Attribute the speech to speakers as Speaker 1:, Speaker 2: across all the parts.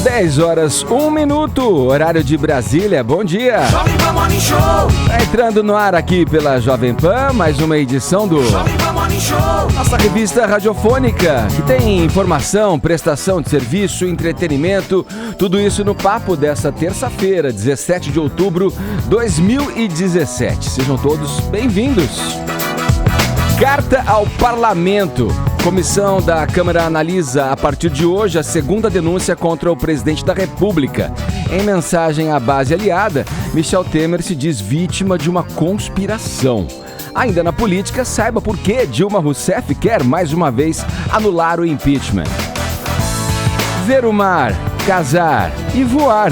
Speaker 1: 10 horas, 1 minuto, horário de Brasília, bom dia.
Speaker 2: Jovem Pan Morning Show.
Speaker 1: Tá entrando no ar aqui pela Jovem Pan, mais uma edição do
Speaker 2: Jovem Pan Morning Show.
Speaker 1: nossa revista radiofônica, que tem informação, prestação de serviço, entretenimento, tudo isso no papo dessa terça-feira, 17 de outubro de 2017. Sejam todos bem-vindos. Carta ao Parlamento. Comissão da Câmara analisa a partir de hoje a segunda denúncia contra o presidente da República. Em mensagem à base aliada, Michel Temer se diz vítima de uma conspiração. Ainda na política, saiba por que Dilma Rousseff quer mais uma vez anular o impeachment. Ver o mar, casar e voar.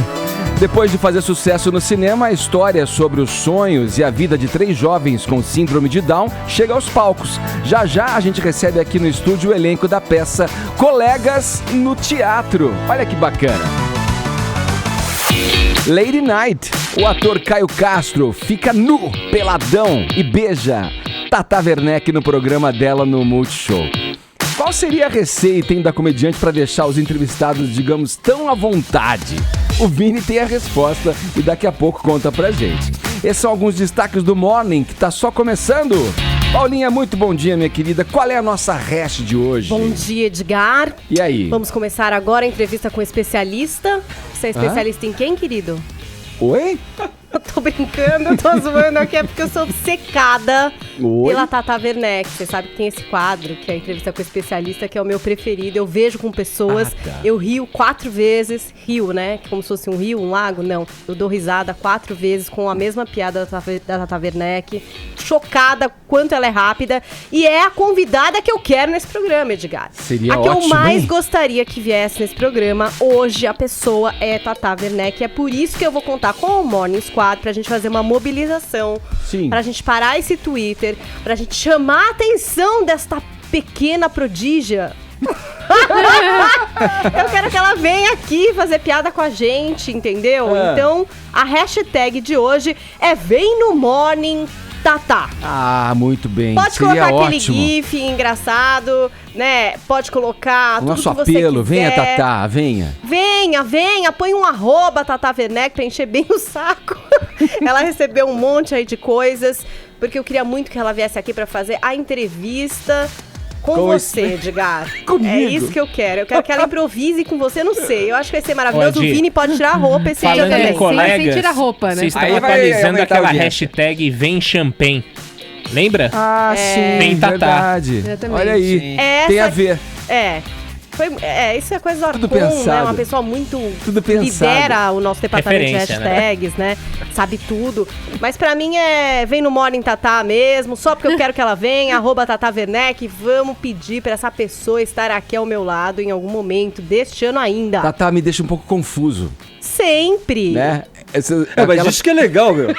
Speaker 1: Depois de fazer sucesso no cinema, a história sobre os sonhos e a vida de 3 jovens com síndrome de Down chega aos palcos. Já já a gente recebe aqui no estúdio o elenco da peça Colegas no Teatro. Olha que bacana. Lady Night. O ator Caio Castro fica nu, peladão e beija Tata Werneck no programa dela no Multishow. Qual seria a receita da comediante para deixar os entrevistados, digamos, tão à vontade? O Vini tem a resposta e daqui a pouco conta pra gente. Esses são alguns destaques do Morning, que tá só começando. Paulinha, muito bom dia, minha querida. Qual é a nossa hash de hoje?
Speaker 3: Bom dia, Edgar.
Speaker 1: E aí?
Speaker 3: Vamos começar agora a entrevista com o especialista. Você é especialista em quem, querido?
Speaker 1: Oi?
Speaker 3: Eu tô brincando, tô zoando aqui, é porque eu sou obcecada pela Tata Werneck. Você sabe que tem esse quadro, que é a entrevista com o especialista, que é o meu preferido. Eu vejo com pessoas, eu rio 4 vezes, né? Como se fosse um rio, um lago, não. Eu dou risada 4 vezes com a mesma piada da Tata Werneck. Chocada quanto ela é rápida. E é a convidada que eu quero nesse programa, Edgar.
Speaker 1: Seria
Speaker 3: a que
Speaker 1: ótimo,
Speaker 3: eu mais
Speaker 1: hein?
Speaker 3: gostaria que viesse nesse programa. Hoje a pessoa é Tata Werneck. É por isso que eu vou contar com o Morning Squad pra gente fazer uma mobilização.
Speaker 1: Sim.
Speaker 3: Pra gente parar esse Twitter, pra gente chamar a atenção desta pequena prodígia. Eu quero que ela venha aqui fazer piada com a gente, entendeu? Então, a hashtag de hoje é Vem no Morning Tata.
Speaker 1: Ah, muito bem.
Speaker 3: Pode
Speaker 1: Seria
Speaker 3: colocar aquele
Speaker 1: ótimo.
Speaker 3: gif engraçado, né? Pode colocar tudo
Speaker 1: Nosso
Speaker 3: que você
Speaker 1: apelo,
Speaker 3: quiser.
Speaker 1: venha, Tata, venha.
Speaker 3: Venha, põe um @ Tata Werneck pra encher bem o saco. Ela recebeu um monte aí de coisas, porque eu queria muito que ela viesse aqui pra fazer a entrevista com você, Edgar.
Speaker 1: Comigo?
Speaker 3: É isso que eu quero. Eu quero que ela improvise com você, não sei. Eu acho que vai ser maravilhoso.
Speaker 4: Ô, Edi,
Speaker 3: o Vini pode tirar a roupa esse dia
Speaker 4: falando em
Speaker 3: também.
Speaker 4: colegas,
Speaker 5: sem tirar a roupa, né?
Speaker 4: Vocês estão
Speaker 1: Aí vai
Speaker 4: atualizando
Speaker 1: aumentar
Speaker 4: aquela
Speaker 1: a audiência.
Speaker 4: hashtag Vem Champagne. Lembra?
Speaker 1: Ah, sim,
Speaker 4: Vem, Tata.
Speaker 1: verdade.
Speaker 5: Exatamente.
Speaker 1: Olha aí,
Speaker 4: Sim.
Speaker 1: tem a ver.
Speaker 3: Isso é coisa do
Speaker 1: Tudo
Speaker 3: Arcon, né?
Speaker 1: pensado.
Speaker 3: Uma pessoa muito...
Speaker 1: Tudo pensado.
Speaker 3: lidera o nosso departamento de
Speaker 4: Referência,
Speaker 3: hashtags, né? Sabe tudo. Mas pra mim vem no Morning Tata mesmo, só porque eu quero que ela venha, @ Tata Werneck. Vamos pedir pra essa pessoa estar aqui ao meu lado em algum momento deste ano ainda.
Speaker 1: Tata me deixa um pouco confuso,
Speaker 3: Sempre.
Speaker 1: né?
Speaker 6: Mas
Speaker 1: Aquela-
Speaker 6: isso que é legal, meu.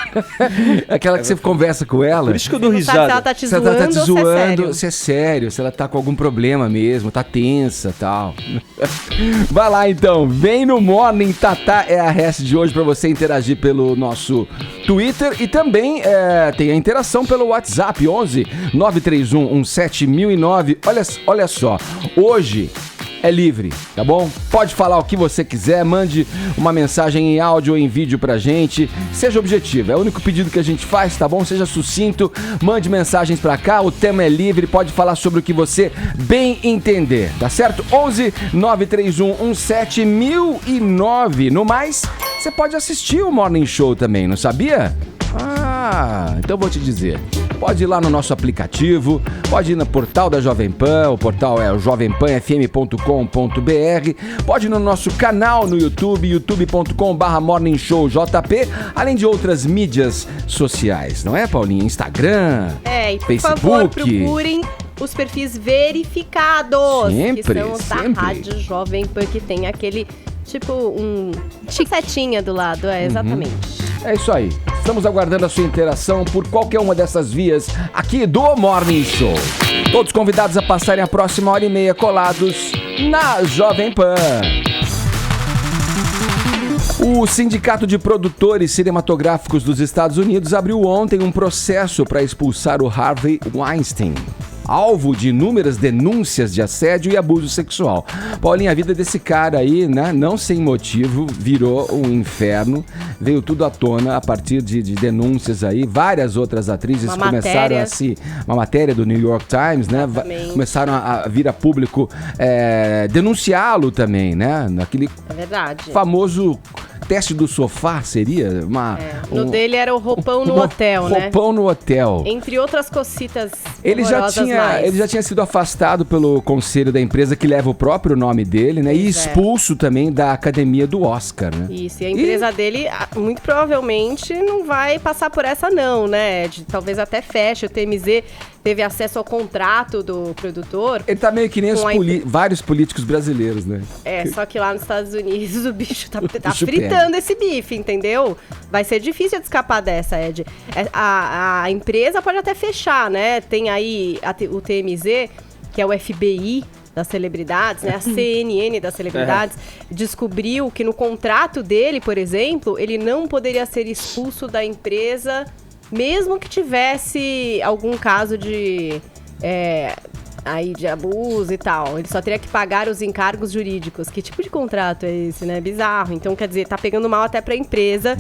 Speaker 1: Aquela que você conversa com ela.
Speaker 6: Por isso que eu dou
Speaker 3: Não sabe se ela
Speaker 6: risada.
Speaker 3: tá te
Speaker 1: Se ela
Speaker 3: zoando,
Speaker 1: tá te
Speaker 3: ou se é
Speaker 1: zoando,
Speaker 3: sério.
Speaker 1: se é sério, se ela tá com algum problema mesmo, tá tensa e tal. Vai lá então, vem no Morning Tata, é a hash de hoje pra você interagir pelo nosso Twitter e também tem a interação pelo WhatsApp, 11 931 17009. Olha só, hoje é livre, tá bom? Pode falar o que você quiser, mande uma mensagem em áudio ou em vídeo pra gente. Seja objetivo, é o único pedido que a gente faz, tá bom? Seja sucinto, mande mensagens pra cá, o tema é livre, pode falar sobre o que você bem entender, tá certo? 11 931 17009. No mais, você pode assistir o Morning Show também, não sabia? Então eu vou te dizer. Pode ir lá no nosso aplicativo, pode ir no portal da Jovem Pan, o portal é o jovempanfm.com.br, pode ir no nosso canal no YouTube, youtube.com/morningshowjp, além de outras mídias sociais, não é, Paulinha? Instagram,
Speaker 3: E por
Speaker 1: Facebook.
Speaker 3: favor, procurem os perfis verificados,
Speaker 1: Sempre,
Speaker 3: que são os da
Speaker 1: sempre.
Speaker 3: Rádio Jovem Pan, que tem aquele, tipo, setinha do lado, exatamente.
Speaker 1: É isso aí. Estamos aguardando a sua interação por qualquer uma dessas vias aqui do Morning Show. Todos convidados a passarem a próxima 1h30 colados na Jovem Pan. O Sindicato de Produtores Cinematográficos dos Estados Unidos abriu ontem um processo para expulsar o Harvey Weinstein. alvo de inúmeras denúncias de assédio e abuso sexual. Paulinha, a vida desse cara aí, né, não sem motivo, virou um inferno. Veio tudo à tona a partir de denúncias aí. Várias outras atrizes começaram a se... Uma matéria do New York Times, né? Começaram a vir a público denunciá-lo também, né? Naquele famoso teste do sofá, seria?
Speaker 3: No dele era o roupão no hotel, né?
Speaker 1: Roupão no hotel.
Speaker 3: Entre outras cocitas
Speaker 1: ele já tinha sido afastado pelo conselho da empresa que leva o próprio nome dele, né? E expulso também da academia do Oscar, né?
Speaker 3: Isso, e a empresa dele muito provavelmente não vai passar por essa não, né? Talvez até feche. O TMZ teve acesso ao contrato do produtor.
Speaker 1: Ele tá meio que nem vários políticos brasileiros, né?
Speaker 3: Só que lá nos Estados Unidos o bicho tá fritando esse bife, entendeu? Vai ser difícil de escapar dessa, Ed. A empresa pode até fechar, né? Tem aí o TMZ, que é o FBI das celebridades, né? A CNN das celebridades, descobriu que no contrato dele, por exemplo, ele não poderia ser expulso da empresa mesmo que tivesse algum caso de abuso e tal. Ele só teria que pagar os encargos jurídicos. Que tipo de contrato é esse, né? Bizarro. Então, quer dizer, tá pegando mal até pra empresa,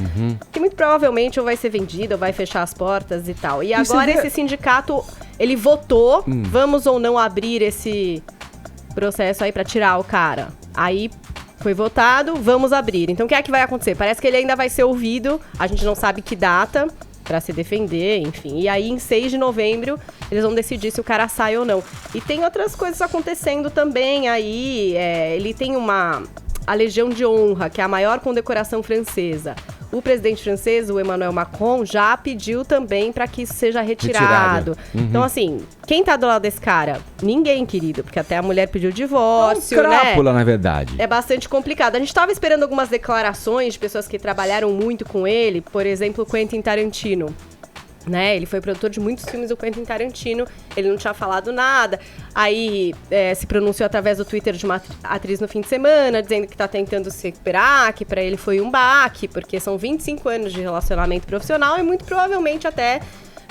Speaker 3: que muito provavelmente ou vai ser vendida ou vai fechar as portas e tal. E agora esse sindicato, ele votou, vamos ou não abrir esse processo aí pra tirar o cara. Aí foi votado, vamos abrir. Então, o que é que vai acontecer? Parece que ele ainda vai ser ouvido, a gente não sabe que data, pra se defender, enfim. E aí, em 6 de novembro, eles vão decidir se o cara sai ou não. E tem outras coisas acontecendo também aí. Ele tem a Legião de Honra, que é a maior condecoração francesa. O presidente francês, o Emmanuel Macron, já pediu também para que isso seja retirado. Então, assim, quem tá do lado desse cara? Ninguém, querido, porque até a mulher pediu divórcio,
Speaker 1: né? Crápula, na verdade.
Speaker 3: É bastante complicado. A gente tava esperando algumas declarações de pessoas que trabalharam muito com ele, por exemplo, o Quentin Tarantino. Né? Ele foi produtor de muitos filmes do Quentin Tarantino, ele não tinha falado nada. Aí se pronunciou através do Twitter de uma atriz no fim de semana, dizendo que tá tentando se recuperar, que pra ele foi um baque, porque são 25 anos de relacionamento profissional e muito provavelmente até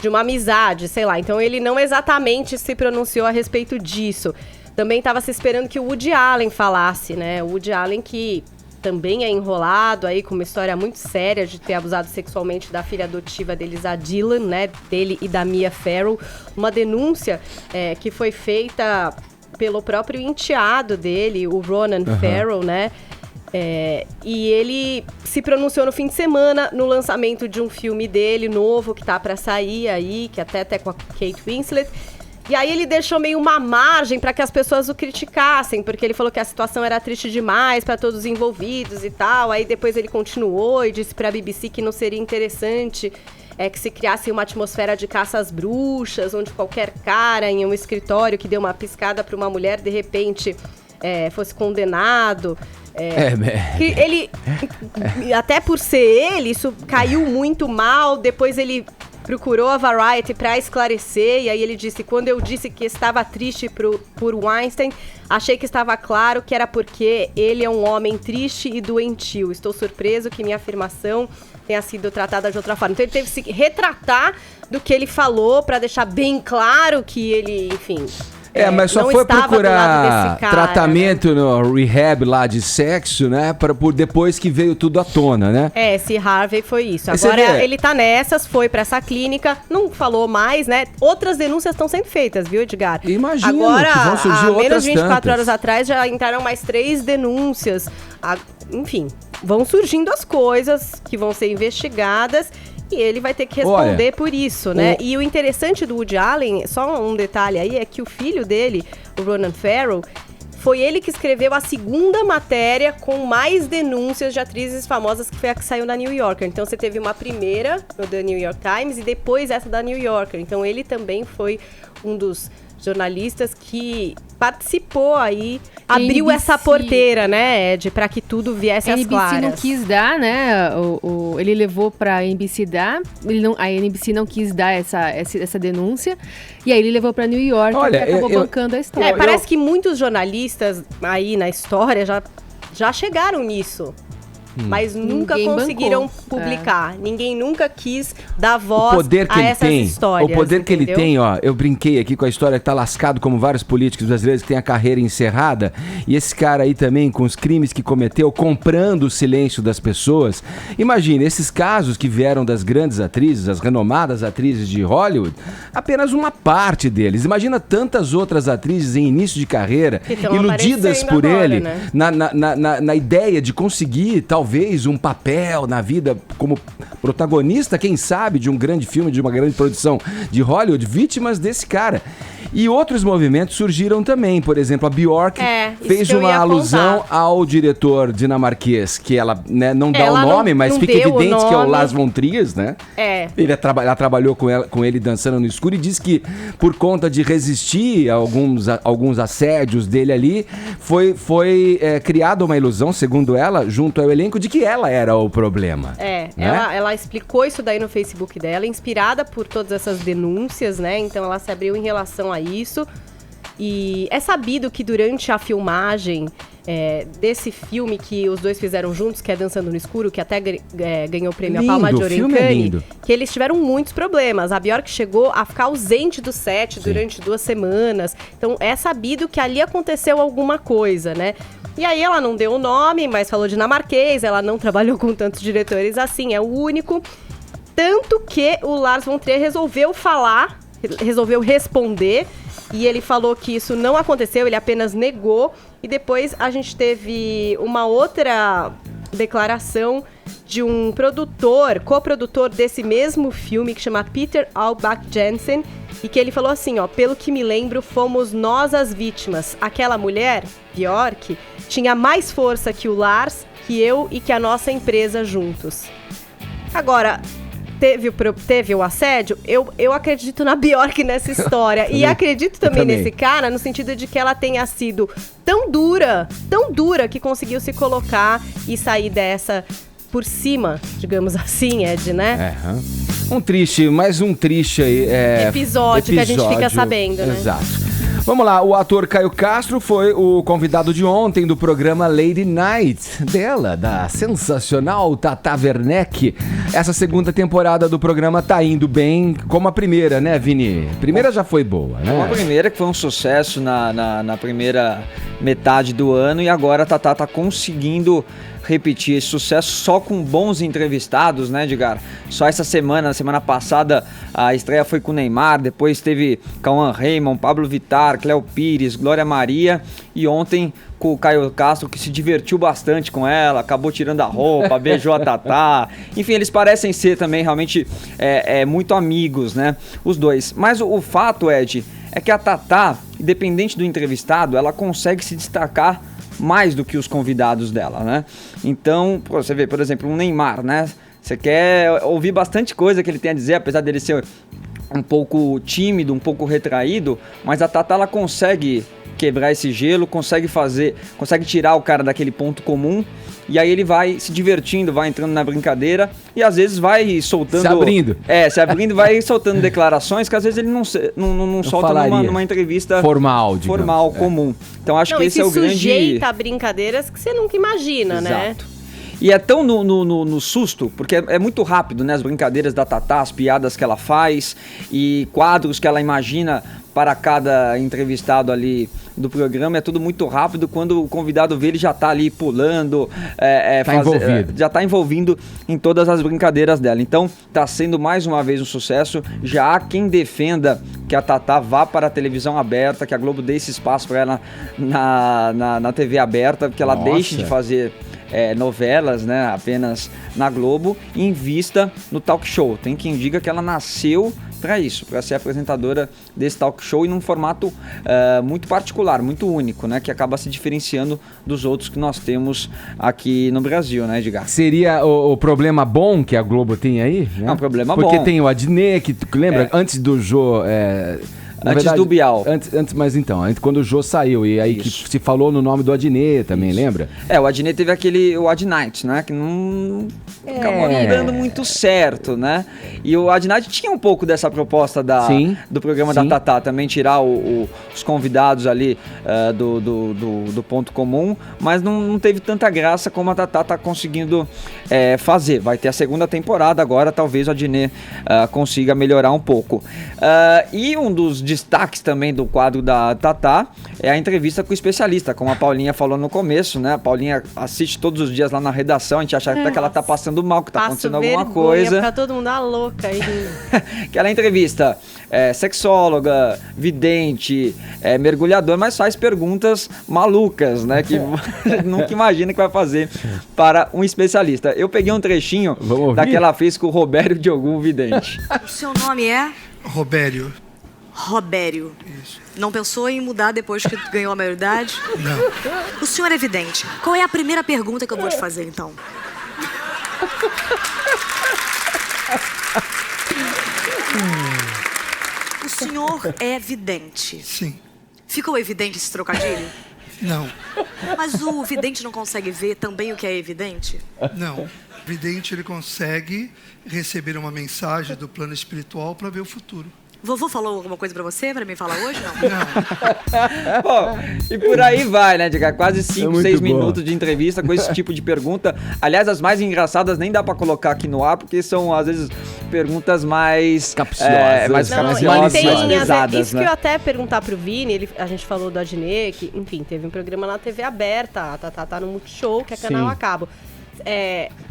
Speaker 3: de uma amizade, sei lá. Então ele não exatamente se pronunciou a respeito disso. Também estava se esperando que o Woody Allen falasse, né? O Woody Allen que também é enrolado aí com uma história muito séria de ter abusado sexualmente da filha adotiva deles, a Dylan, né? Dele e da Mia Farrow. Uma denúncia que foi feita pelo próprio enteado dele, o Ronan Farrow, né? E ele se pronunciou no fim de semana no lançamento de um filme dele novo que tá pra sair aí, que até com a Kate Winslet. E aí ele deixou meio uma margem para que as pessoas o criticassem, porque ele falou que a situação era triste demais para todos os envolvidos e tal. Aí depois ele continuou e disse para a BBC que não seria interessante que se criasse uma atmosfera de caça às bruxas, onde qualquer cara em um escritório que deu uma piscada para uma mulher, de repente, fosse condenado. Que ele, até por ser ele, isso caiu muito mal. Depois ele procurou a Variety para esclarecer, e aí ele disse: quando eu disse que estava triste por Weinstein, achei que estava claro que era porque ele é um homem triste e doentio. Estou surpreso que minha afirmação tenha sido tratada de outra forma. Então ele teve que se retratar do que ele falou para deixar bem claro que ele, enfim...
Speaker 1: mas só foi procurar tratamento, né? No rehab lá de sexo, né? Por depois que veio tudo à tona, né?
Speaker 3: Esse Harvey foi isso. Agora ele tá nessas, foi pra essa clínica, não falou mais, né? Outras denúncias estão sendo feitas, viu, Edgar?
Speaker 1: Imagina
Speaker 3: agora,
Speaker 1: que vão surgir outras
Speaker 3: menos de 24
Speaker 1: tantas.
Speaker 3: horas atrás já entraram mais 3 denúncias. Enfim, vão surgindo as coisas que vão ser investigadas. E ele vai ter que responder por isso, né? E o interessante do Woody Allen, só um detalhe aí, é que o filho dele, o Ronan Farrow, foi ele que escreveu a segunda matéria com mais denúncias de atrizes famosas, que foi a que saiu na New Yorker. Então você teve uma primeira no The New York Times e depois essa da New Yorker. Então ele também foi um dos jornalistas que participou aí, abriu essa porteira, né, Ed, para que tudo viesse às claras.
Speaker 5: A NBC não quis dar, né, ele levou pra NBC dar, a NBC não quis dar essa denúncia, e aí ele levou pra New York, e acabou bancando a história.
Speaker 3: Parece que muitos jornalistas aí na história já chegaram nisso. mas nunca
Speaker 5: Ninguém
Speaker 3: conseguiram
Speaker 5: bancou.
Speaker 3: publicar. Ninguém nunca quis dar voz a essas histórias.
Speaker 1: O poder que ele
Speaker 3: entendeu?
Speaker 1: tem, ó, eu brinquei aqui com a história que tá lascado como vários políticos brasileiros que têm a carreira encerrada, e esse cara aí também com os crimes que cometeu, comprando o silêncio das pessoas. Imagina, esses casos que vieram das grandes atrizes, as renomadas atrizes de Hollywood, apenas uma parte deles. Imagina tantas outras atrizes em início de carreira,
Speaker 3: Que tão
Speaker 1: iludidas
Speaker 3: aparecendo
Speaker 1: por
Speaker 3: agora,
Speaker 1: ele,
Speaker 3: né?
Speaker 1: na ideia de conseguir, talvez, um papel na vida como protagonista, quem sabe, de um grande filme, de uma grande produção de Hollywood, vítimas desse cara. E outros movimentos surgiram também. Por exemplo, a Bjork
Speaker 3: isso
Speaker 1: fez
Speaker 3: que eu
Speaker 1: uma
Speaker 3: ia
Speaker 1: alusão
Speaker 3: apontar.
Speaker 1: ao diretor dinamarquês, que ela, né, não dá
Speaker 3: Ela
Speaker 1: o nome,
Speaker 3: não-
Speaker 1: mas
Speaker 3: não
Speaker 1: fica
Speaker 3: deu o
Speaker 1: evidente que é o
Speaker 3: nome.
Speaker 1: Lars von Trier, né? Ela trabalhou com ele dançando no escuro e disse que, por conta de resistir a alguns assédios dele ali, foi criada uma ilusão, segundo ela, junto ao elenco, de que ela era o problema. né?
Speaker 3: Ela explicou isso daí no Facebook dela, inspirada por todas essas denúncias, né? Então ela se abriu em relação a isso. E é sabido que durante a filmagem desse filme que os dois fizeram juntos, que é Dançando no Escuro, que até ganhou o prêmio
Speaker 1: Lindo,
Speaker 3: A Palma de
Speaker 1: o
Speaker 3: Ouro em
Speaker 1: filme é
Speaker 3: Cannes,
Speaker 1: lindo.
Speaker 3: que eles tiveram muitos problemas. A Bjork chegou a ficar ausente do set durante 2 semanas. Então é sabido que ali aconteceu alguma coisa, né? E aí ela não deu o nome, mas falou dinamarquês, ela não trabalhou com tantos diretores assim, é o único. Tanto que o Lars von Trier resolveu responder, e ele falou que isso não aconteceu, ele apenas negou. E depois a gente teve uma outra declaração de um coprodutor desse mesmo filme, que chama Peter Albach Jensen, e que ele falou assim, ó: pelo que me lembro, fomos nós as vítimas. Aquela mulher, Bjork, tinha mais força que o Lars, que eu e que a nossa empresa juntos. Agora, teve o assédio? Eu acredito na Bjork nessa história. E acredito também nesse cara, no sentido de que ela tenha sido tão dura, que conseguiu se colocar e sair dessa por cima, digamos assim, Ed, né?
Speaker 1: Mais um triste aí,
Speaker 3: episódio que a gente fica sabendo, né?
Speaker 1: Exato. Vamos lá, o ator Caio Castro foi o convidado de ontem do programa Lady Night dela, da sensacional Tata Werneck. Essa segunda temporada do programa tá indo bem, como a primeira, né, Vini? A primeira já foi boa, né?
Speaker 6: A primeira que foi um sucesso na primeira metade do ano, e agora a Tata tá conseguindo repetir esse sucesso só com bons entrevistados, né, Edgar? Só essa semana, na semana passada, a estreia foi com o Neymar, depois teve Cauã Raymond, Pablo Vittar, Cléo Pires, Glória Maria, e ontem com o Caio Castro, que se divertiu bastante com ela, acabou tirando a roupa, beijou a Tatá. Enfim, eles parecem ser também realmente muito amigos, né, os dois. Mas o fato, Ed, é que a Tatá, independente do entrevistado, ela consegue se destacar mais do que os convidados dela, né? Então, você vê, por exemplo, um Neymar, né? Você quer ouvir bastante coisa que ele tem a dizer, apesar dele ser um pouco tímido, um pouco retraído, mas a Tatá, ela consegue quebrar esse gelo, consegue tirar o cara daquele ponto comum, e aí ele vai se divertindo, vai entrando na brincadeira e às vezes vai soltando...
Speaker 1: Se abrindo.
Speaker 6: Se abrindo, vai soltando declarações que às vezes ele não solta numa entrevista
Speaker 1: formal,
Speaker 6: comum. Então acho que esse é o grande...
Speaker 3: sujeita a brincadeiras que você nunca imagina, né?
Speaker 6: Exato. E é tão no susto, porque é muito rápido, né? As brincadeiras da Tatá, as piadas que ela faz e quadros que ela imagina para cada entrevistado ali do programa, é tudo muito rápido. Quando o convidado vê, ele já tá ali pulando, já tá envolvido em todas as brincadeiras dela. Então, tá sendo mais uma vez um sucesso. Já há quem defenda que a Tatá vá para a televisão aberta, que a Globo dê esse espaço para ela na TV aberta, que ela deixe de fazer novelas, né, apenas na Globo, e invista no talk show. Tem quem diga que ela nasceu para isso, para ser apresentadora desse talk show, e num formato muito particular, muito único, né, que acaba se diferenciando dos outros que nós temos aqui no Brasil, né, Edgar?
Speaker 1: Seria o problema bom que a Globo tem aí? Né?
Speaker 6: É um problema
Speaker 1: Porque
Speaker 6: bom.
Speaker 1: tem o Adnet, que tu lembra, antes do Jô
Speaker 6: Antes do Bial.
Speaker 1: Mas então, quando o Jô saiu, e aí que se falou no nome do Adnet também, lembra?
Speaker 6: O Adnet teve o Adnight, né? Que não acabou não dando muito certo, né? E o Adnight tinha um pouco dessa proposta do programa da Tatá, também tirar os convidados ali do ponto comum, mas não teve tanta graça como a Tatá tá conseguindo fazer. Vai ter a segunda temporada agora, talvez o Adnet consiga melhorar um pouco. E um dos destaques também do quadro da Tatá é a entrevista com o especialista, como a Paulinha falou no começo, né? A Paulinha assiste todos os dias lá na redação, a gente acha até que ela tá passando mal, que tá acontecendo alguma coisa.
Speaker 3: Fica todo mundo louca aí.
Speaker 6: Aquela entrevista, sexóloga, vidente, mergulhador, mas faz perguntas malucas, né? Que nunca imagina que vai fazer para um especialista. Eu peguei um trechinho daquela fez com o Robério Diogo, vidente.
Speaker 7: O seu nome é?
Speaker 8: Robério.
Speaker 7: Robério.
Speaker 8: Isso.
Speaker 7: Não pensou em mudar depois que ganhou a maioridade?
Speaker 8: Não.
Speaker 7: O senhor é vidente. Qual é a primeira pergunta que eu vou te fazer, então? O senhor é vidente?
Speaker 8: Sim.
Speaker 7: Ficou evidente esse trocadilho?
Speaker 8: Não.
Speaker 7: Mas o vidente não consegue ver também o que é evidente?
Speaker 8: Não. O vidente, ele consegue receber uma mensagem do plano espiritual para ver o futuro.
Speaker 7: Vovô falou alguma coisa pra você, pra mim falar hoje, não?
Speaker 8: Não.
Speaker 6: Bom, e por aí vai, né, Diga? Quase 5, 6 minutos de entrevista com esse tipo de pergunta. Aliás, as mais engraçadas nem dá pra colocar aqui no ar, porque são, às vezes, perguntas mais
Speaker 1: capciosas,
Speaker 6: mais
Speaker 3: pesadas, isso
Speaker 6: né?
Speaker 3: que eu até perguntar pro Vini, a gente falou do Adnet, que, enfim, teve um programa na TV aberta, a Tatá tá no Multishow, que é canal a cabo.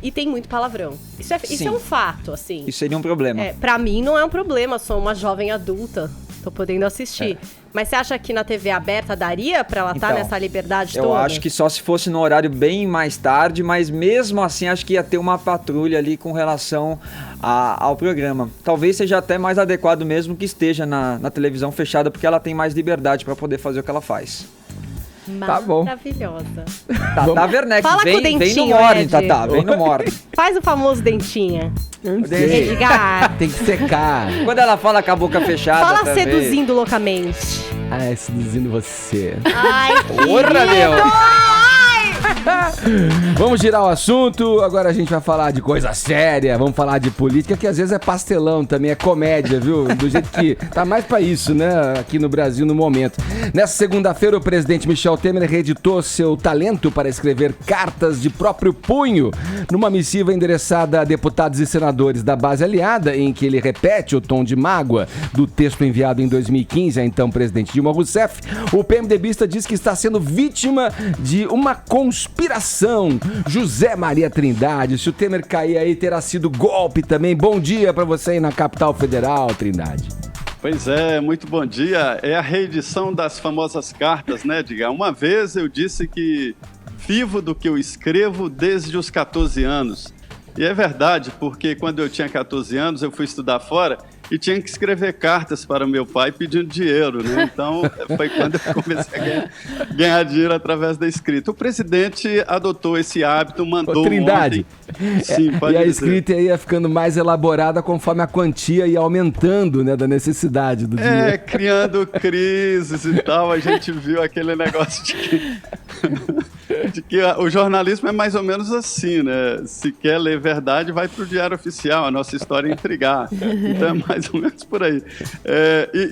Speaker 3: E tem muito palavrão. Isso é um fato, assim.
Speaker 6: Isso seria um problema.
Speaker 3: Pra mim não é um problema, sou uma jovem adulta, tô podendo assistir. Mas você acha que na TV aberta daria pra ela estar nessa liberdade toda?
Speaker 6: Eu acho que só se fosse no horário bem mais tarde, mas mesmo assim acho que ia ter uma patrulha ali com relação ao programa. Talvez seja até mais adequado mesmo que esteja na televisão fechada, porque ela tem mais liberdade pra poder fazer o que ela faz.
Speaker 1: Tá bom.
Speaker 3: Maravilhosa.
Speaker 6: Tatá Werneck,
Speaker 3: Fala com o
Speaker 6: vem
Speaker 3: dentinho,
Speaker 6: no morning,
Speaker 3: Ed.
Speaker 6: Tatá, vem no morning.
Speaker 3: Faz o famoso dentinha.
Speaker 1: Sei.
Speaker 3: Edgar.
Speaker 1: Tem que secar.
Speaker 6: Quando ela fala com a boca fechada
Speaker 3: Fala
Speaker 6: também.
Speaker 3: seduzindo loucamente.
Speaker 1: Seduzindo você.
Speaker 3: Ai,
Speaker 6: Porra, meu!
Speaker 1: Vamos girar o assunto, agora a gente vai falar de coisa séria, vamos falar de política, que às vezes é pastelão também, é comédia, viu? Do jeito que tá mais pra isso, né? Aqui no Brasil no momento. Nessa segunda-feira, o presidente Michel Temer reeditou seu talento para escrever cartas de próprio punho numa missiva endereçada a deputados e senadores da base aliada, em que ele repete o tom de mágoa do texto enviado em 2015 a então presidente Dilma Rousseff. O PMDBista diz que está sendo vítima de uma conspiração. José Maria Trindade, se o Temer cair aí, terá sido golpe também. Bom dia para você aí na capital federal, Trindade.
Speaker 9: Pois é, muito bom dia. É a reedição das famosas cartas, né, Edgar? Uma vez eu disse que vivo do que eu escrevo desde os 14 anos. E é verdade, porque quando eu tinha 14 anos, eu fui estudar fora e tinha que escrever cartas para meu pai pedindo dinheiro, né? Então, foi quando eu comecei a ganhar dinheiro através da escrita. O presidente adotou esse hábito, mandou
Speaker 1: Trindade.
Speaker 9: Ontem. Sim, pode
Speaker 1: e a
Speaker 9: dizer.
Speaker 1: escrita ia ficando mais elaborada conforme a quantia ia aumentando, né, da necessidade do dinheiro.
Speaker 9: Criando crises e tal, a gente viu aquele negócio de que o jornalismo é mais ou menos assim, né? Se quer ler verdade, vai para o Diário Oficial, a nossa história é intrigar. Então é mais ou menos por aí.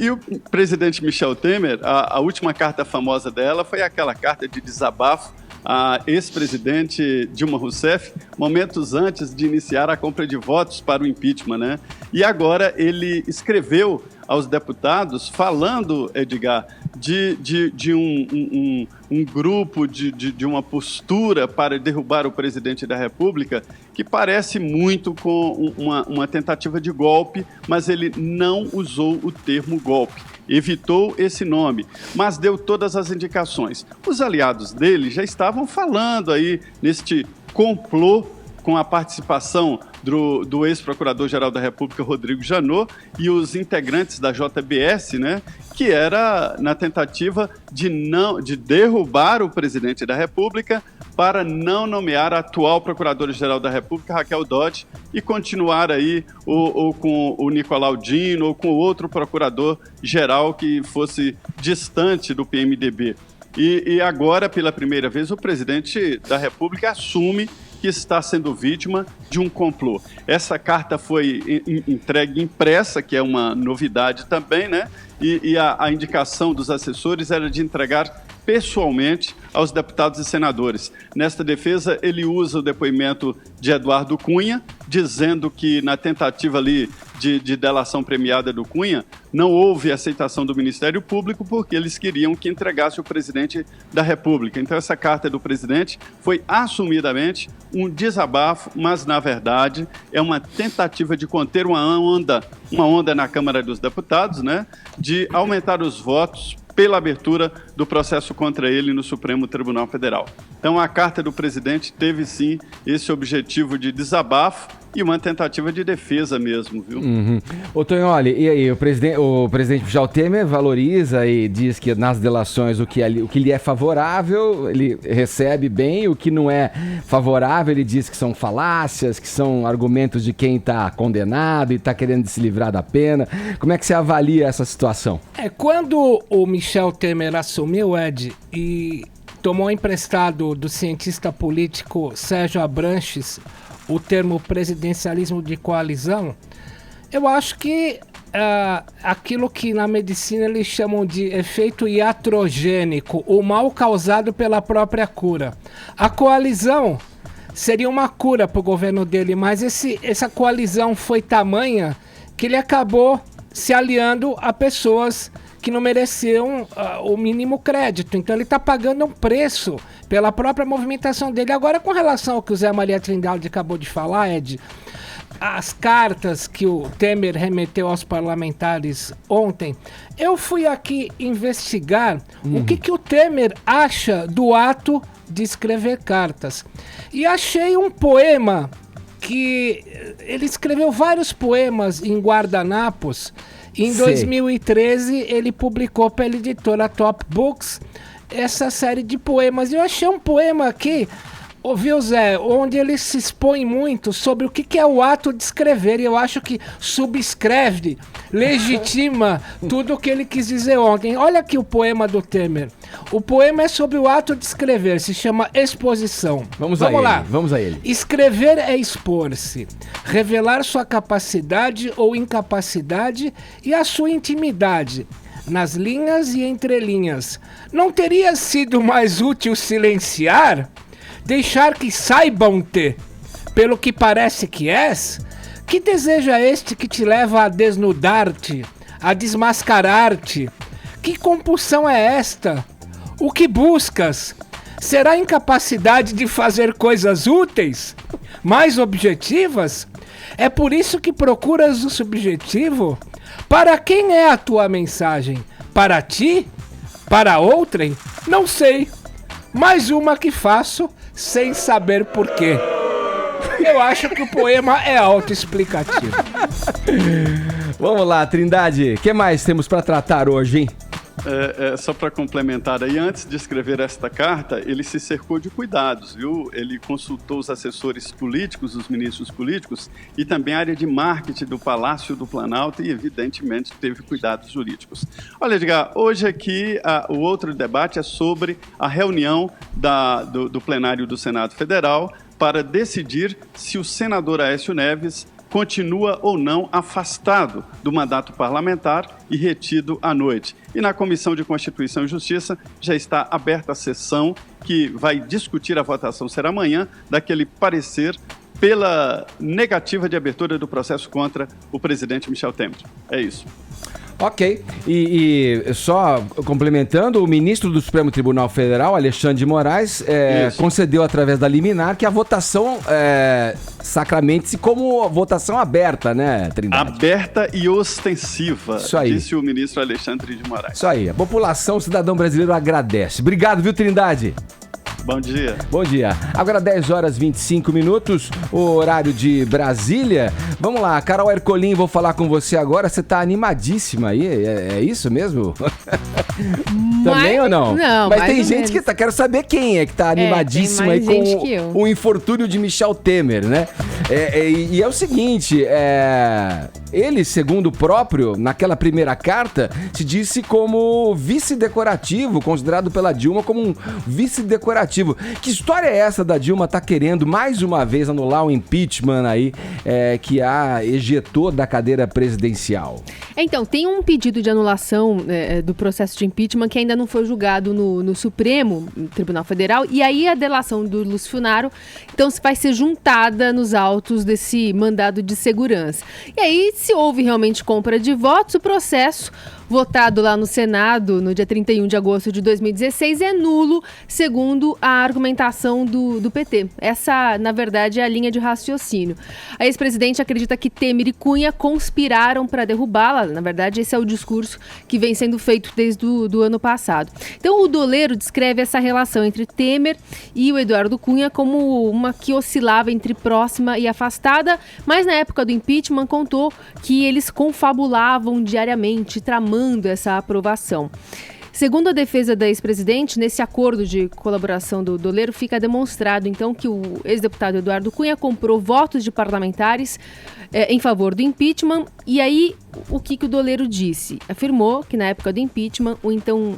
Speaker 9: E o presidente Michel Temer, a última carta famosa dela foi aquela carta de desabafo a ex-presidente Dilma Rousseff, momentos antes de iniciar a compra de votos para o impeachment, né? E agora ele escreveu aos deputados falando, Edgar, de um grupo, de uma postura para derrubar o presidente da República que parece muito com uma tentativa de golpe, mas ele não usou o termo golpe. Evitou esse nome, mas deu todas as indicações. Os aliados dele já estavam falando aí neste complô com a participação do ex-procurador-geral da República, Rodrigo Janot, e os integrantes da JBS, né, que era na tentativa de derrubar o presidente da República para não nomear a atual Procuradora-Geral da República, Raquel Dodge, e continuar aí ou com o Nicolau Dino ou com outro procurador-geral que fosse distante do PMDB. E agora, pela primeira vez, o presidente da República assume que está sendo vítima de um complô. Essa carta foi entregue impressa, que é uma novidade também, né? E a indicação dos assessores era de entregar pessoalmente aos deputados e senadores. Nesta defesa, ele usa o depoimento de Eduardo Cunha, dizendo que na tentativa ali de delação premiada do Cunha, não houve aceitação do Ministério Público porque eles queriam que entregasse o presidente da República. Então essa carta do presidente foi assumidamente um desabafo, mas na verdade é uma tentativa de conter uma onda na Câmara dos Deputados, né, de aumentar os votos pela abertura do processo contra ele no Supremo Tribunal Federal. Então a carta do presidente teve sim esse objetivo de desabafo e uma tentativa de defesa mesmo, viu?
Speaker 1: Ô Tonholi, e aí, o presidente Michel Temer valoriza e diz que nas delações o que lhe é favorável, ele recebe bem, o que não é favorável, ele diz que são falácias, que são argumentos de quem está condenado e está querendo se livrar da pena. Como é que você avalia essa situação?
Speaker 10: Quando o Michel Temer assumiu, Ed, e tomou emprestado do cientista político Sérgio Abranches o termo presidencialismo de coalizão, eu acho que aquilo que na medicina eles chamam de efeito iatrogênico, o mal causado pela própria cura. A coalizão seria uma cura para o governo dele, mas essa coalizão foi tamanha que ele acabou se aliando a pessoas que não mereciam o mínimo crédito. Então ele está pagando um preço pela própria movimentação dele. Agora, com relação ao que o Zé Maria Trindade acabou de falar, Ed, as cartas que o Temer remeteu aos parlamentares ontem, eu fui aqui investigar o que o Temer acha do ato de escrever cartas. E achei um poema que ele escreveu vários poemas em guardanapos. Em 2013, ele publicou pela editora Top Books essa série de poemas. E eu achei um poema aqui, ouviu, Zé, onde ele se expõe muito sobre o que é o ato de escrever. E eu acho que subscreve, legitima tudo o que ele quis dizer ontem. Olha aqui o poema do Temer. O poema é sobre o ato de escrever, se chama Exposição. Vamos lá.
Speaker 1: Vamos a ele.
Speaker 10: Escrever é expor-se, revelar sua capacidade ou incapacidade e a sua intimidade, nas linhas e entrelinhas. Não teria sido mais útil silenciar? Deixar que saibam-te, pelo que parece que és? Que desejo é este que te leva a desnudar-te, a desmascarar-te? Que compulsão é esta? O que buscas? Será a incapacidade de fazer coisas úteis? Mais objetivas? É por isso que procuras o subjetivo? Para quem é a tua mensagem? Para ti? Para outrem? Não sei. Mais uma que faço sem saber porquê. Eu acho que o poema é autoexplicativo.
Speaker 1: Vamos lá, Trindade. O que mais temos para tratar hoje, hein?
Speaker 9: Só para complementar aí, antes de escrever esta carta, ele se cercou de cuidados, viu? Ele consultou os assessores políticos, os ministros políticos e também a área de marketing do Palácio do Planalto e, evidentemente, teve cuidados jurídicos. Olha, Edgar, hoje aqui o outro debate é sobre a reunião do plenário do Senado Federal para decidir se o senador Aécio Neves continua ou não afastado do mandato parlamentar e retido à noite. E na Comissão de Constituição e Justiça já está aberta a sessão que vai discutir a votação, será amanhã, daquele parecer pela negativa de abertura do processo contra o presidente Michel Temer. É isso.
Speaker 1: Ok, e só complementando, o ministro do Supremo Tribunal Federal, Alexandre de Moraes, concedeu através da liminar que a votação sacramente-se como votação aberta, né, Trindade?
Speaker 9: Aberta e ostensiva,
Speaker 1: isso aí,
Speaker 9: disse o ministro Alexandre de Moraes.
Speaker 1: Isso aí, a população, o cidadão brasileiro agradece. Obrigado, viu, Trindade?
Speaker 9: Bom dia.
Speaker 1: Bom dia. Agora 10 horas 25 minutos, o horário de Brasília. Vamos lá, Carol Ercolim, vou falar com você agora. Você tá animadíssima aí, é isso mesmo? Também ou não?
Speaker 5: Não,
Speaker 1: mas tem gente
Speaker 5: menos.
Speaker 1: que tá... Quero saber quem é que tá animadíssima aí com o infortúnio de Michel Temer, né? E é o seguinte, ele, segundo o próprio, naquela primeira carta, se disse como vice-decorativo, considerado pela Dilma como um vice-decorativo. Que história é essa da Dilma tá querendo, mais uma vez, anular o impeachment aí, que a ejetou da cadeira presidencial?
Speaker 5: Então, tem um pedido de anulação do processo de impeachment que ainda não foi julgado no Supremo Tribunal Federal, e aí a delação do Lúcio Funaro, então, vai ser juntada nos autos desse mandado de segurança. E aí, se houve realmente compra de votos, o processo votado lá no Senado no dia 31 de agosto de 2016 é nulo, segundo a argumentação do PT. Essa, na verdade, é a linha de raciocínio. A ex-presidente acredita que Temer e Cunha conspiraram para derrubá-la. Na verdade, esse é o discurso que vem sendo feito desde o ano passado. Então, o Doleiro descreve essa relação entre Temer e o Eduardo Cunha como uma que oscilava entre próxima e afastada, mas na época do impeachment contou que eles confabulavam diariamente, tramando essa aprovação. Segundo a defesa da ex-presidente, nesse acordo de colaboração do Doleiro, fica demonstrado, então, que o ex-deputado Eduardo Cunha comprou votos de parlamentares em favor do impeachment. E aí, o que o Doleiro disse? Afirmou que na época do impeachment, o então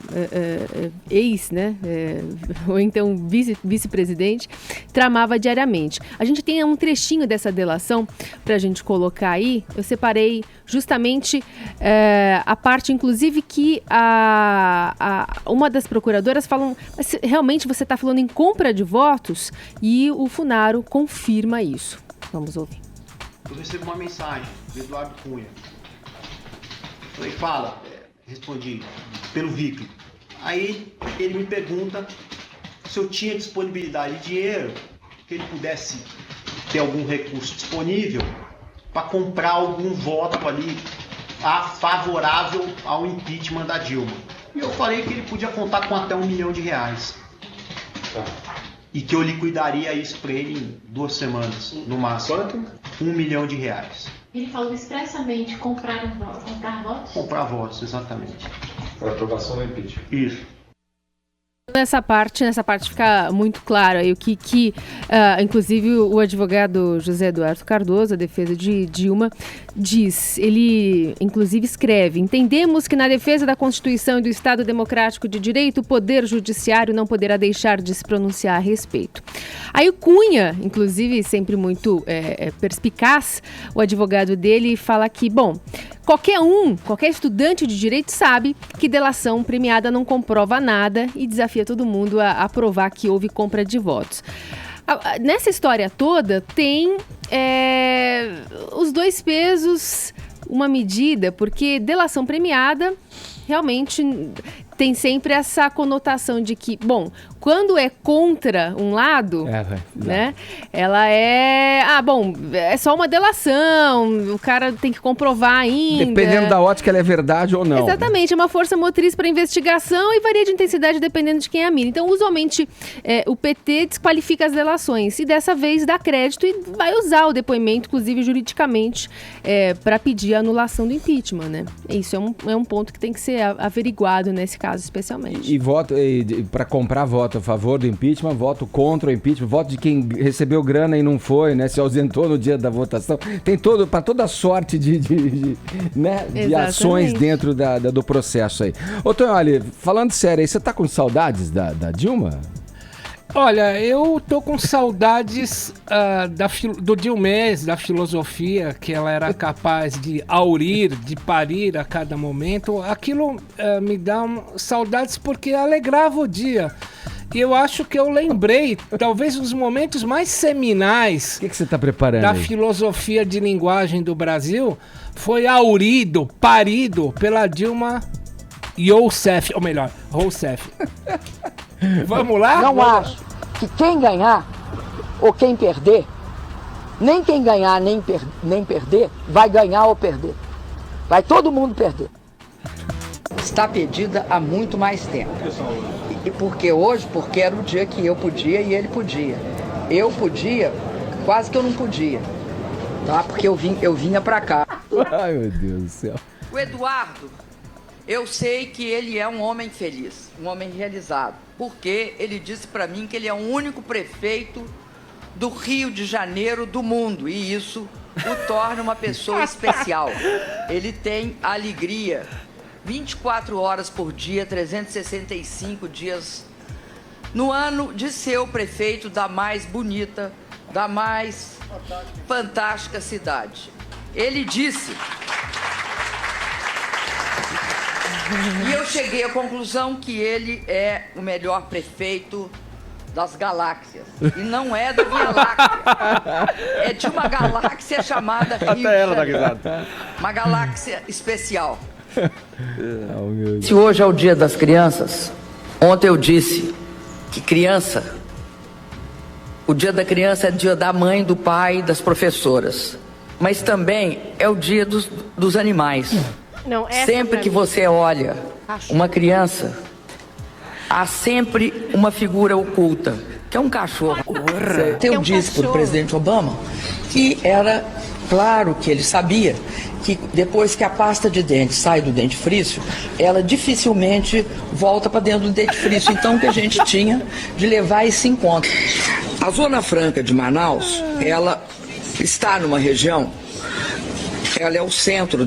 Speaker 5: ou então vice-presidente, tramava diariamente. A gente tem um trechinho dessa delação para a gente colocar aí. Eu separei justamente a parte, inclusive, que uma das procuradoras falam, mas realmente você está falando em compra de votos? E o Funaro confirma isso. Vamos ouvir.
Speaker 11: Eu recebo uma mensagem do Eduardo Cunha. Falei, fala. Respondi, pelo VIP. Aí ele me pergunta se eu tinha disponibilidade de dinheiro, que ele pudesse ter algum recurso disponível para comprar algum voto ali favorável ao impeachment da Dilma. E eu falei que ele podia contar com até R$1 milhão. E que eu liquidaria isso para ele em 2 semanas, no máximo. Quanto? R$1 milhão.
Speaker 12: Ele falou expressamente comprar votos?
Speaker 11: Comprar votos, exatamente.
Speaker 13: Para aprovação do impeachment.
Speaker 11: Isso.
Speaker 5: Nessa parte fica muito claro aí o que inclusive o advogado José Eduardo Cardoso, a defesa de Dilma, diz. Ele, inclusive, escreve: entendemos que na defesa da Constituição e do Estado Democrático de Direito, o Poder Judiciário não poderá deixar de se pronunciar a respeito. Aí o Cunha, inclusive, sempre muito perspicaz, o advogado dele fala que, bom, qualquer estudante de direito sabe que delação premiada não comprova nada e desafia todo mundo a provar que houve compra de votos. Nessa história toda tem os dois pesos, uma medida, porque delação premiada realmente tem sempre essa conotação de que, bom, quando é contra um lado, né, ela é só uma delação, o cara tem que comprovar ainda.
Speaker 1: Dependendo da ótica, ela é verdade ou não.
Speaker 5: Exatamente, é uma força motriz para investigação e varia de intensidade dependendo de quem a mira. Então, usualmente, o PT desqualifica as delações e dessa vez dá crédito e vai usar o depoimento, inclusive juridicamente, para pedir a anulação do impeachment, né? Isso é um ponto que tem que ser averiguado nesse caso, especialmente.
Speaker 1: E voto para comprar voto a favor do impeachment, voto contra o impeachment, voto de quem recebeu grana e não foi, né? Se ausentou no dia da votação. Tem para toda sorte de ações dentro do processo aí. Ô, Tonho, olha, falando sério aí, você tá com saudades da Dilma?
Speaker 10: Olha, eu tô com saudades do Dilmês, da filosofia que ela era capaz de aurir, de parir a cada momento. Aquilo me dá saudades porque alegrava o dia. E eu acho que eu lembrei, talvez, os momentos mais seminais...
Speaker 1: O que você tá preparando
Speaker 10: da
Speaker 1: aí?
Speaker 10: Filosofia de linguagem do Brasil, foi aurido, parido pela Dilma Rousseff, ou melhor, Rousseff. Vamos lá?
Speaker 14: Não acho que quem ganhar ou quem perder, nem quem ganhar nem perder, vai ganhar ou perder. Vai todo mundo perder.
Speaker 15: Está pedida há muito mais tempo.
Speaker 14: E por que hoje? Porque era o dia que eu podia e ele podia. Eu podia, quase que eu não podia, tá? Porque eu vinha pra cá.
Speaker 1: Ai, meu Deus do céu.
Speaker 14: O Eduardo, eu sei que ele é um homem feliz, um homem realizado, porque ele disse pra mim que ele é o único prefeito do Rio de Janeiro do mundo, e isso o torna uma pessoa especial. Ele tem alegria 24 horas por dia, 365 dias no ano, de ser o prefeito da mais bonita, da mais fantástica cidade. Ele disse... E eu cheguei à conclusão que ele é o melhor prefeito das galáxias. E não é da Via Láctea. É de uma galáxia chamada Rio de Janeiro. Uma galáxia especial. Se hoje é o dia das crianças, ontem eu disse que criança, o dia da criança é dia da mãe, do pai, das professoras. Mas também é o dia dos animais.
Speaker 3: Não,
Speaker 14: sempre que você olha uma criança, há sempre uma figura oculta, que é um cachorro. Eu disse para o presidente Obama que era claro que ele sabia que depois que a pasta de dente sai do dentifrício, ela dificilmente volta para dentro do dentifrício. Então, o que a gente tinha de levar esse encontro. A Zona Franca de Manaus, ela está numa região, ela é o centro.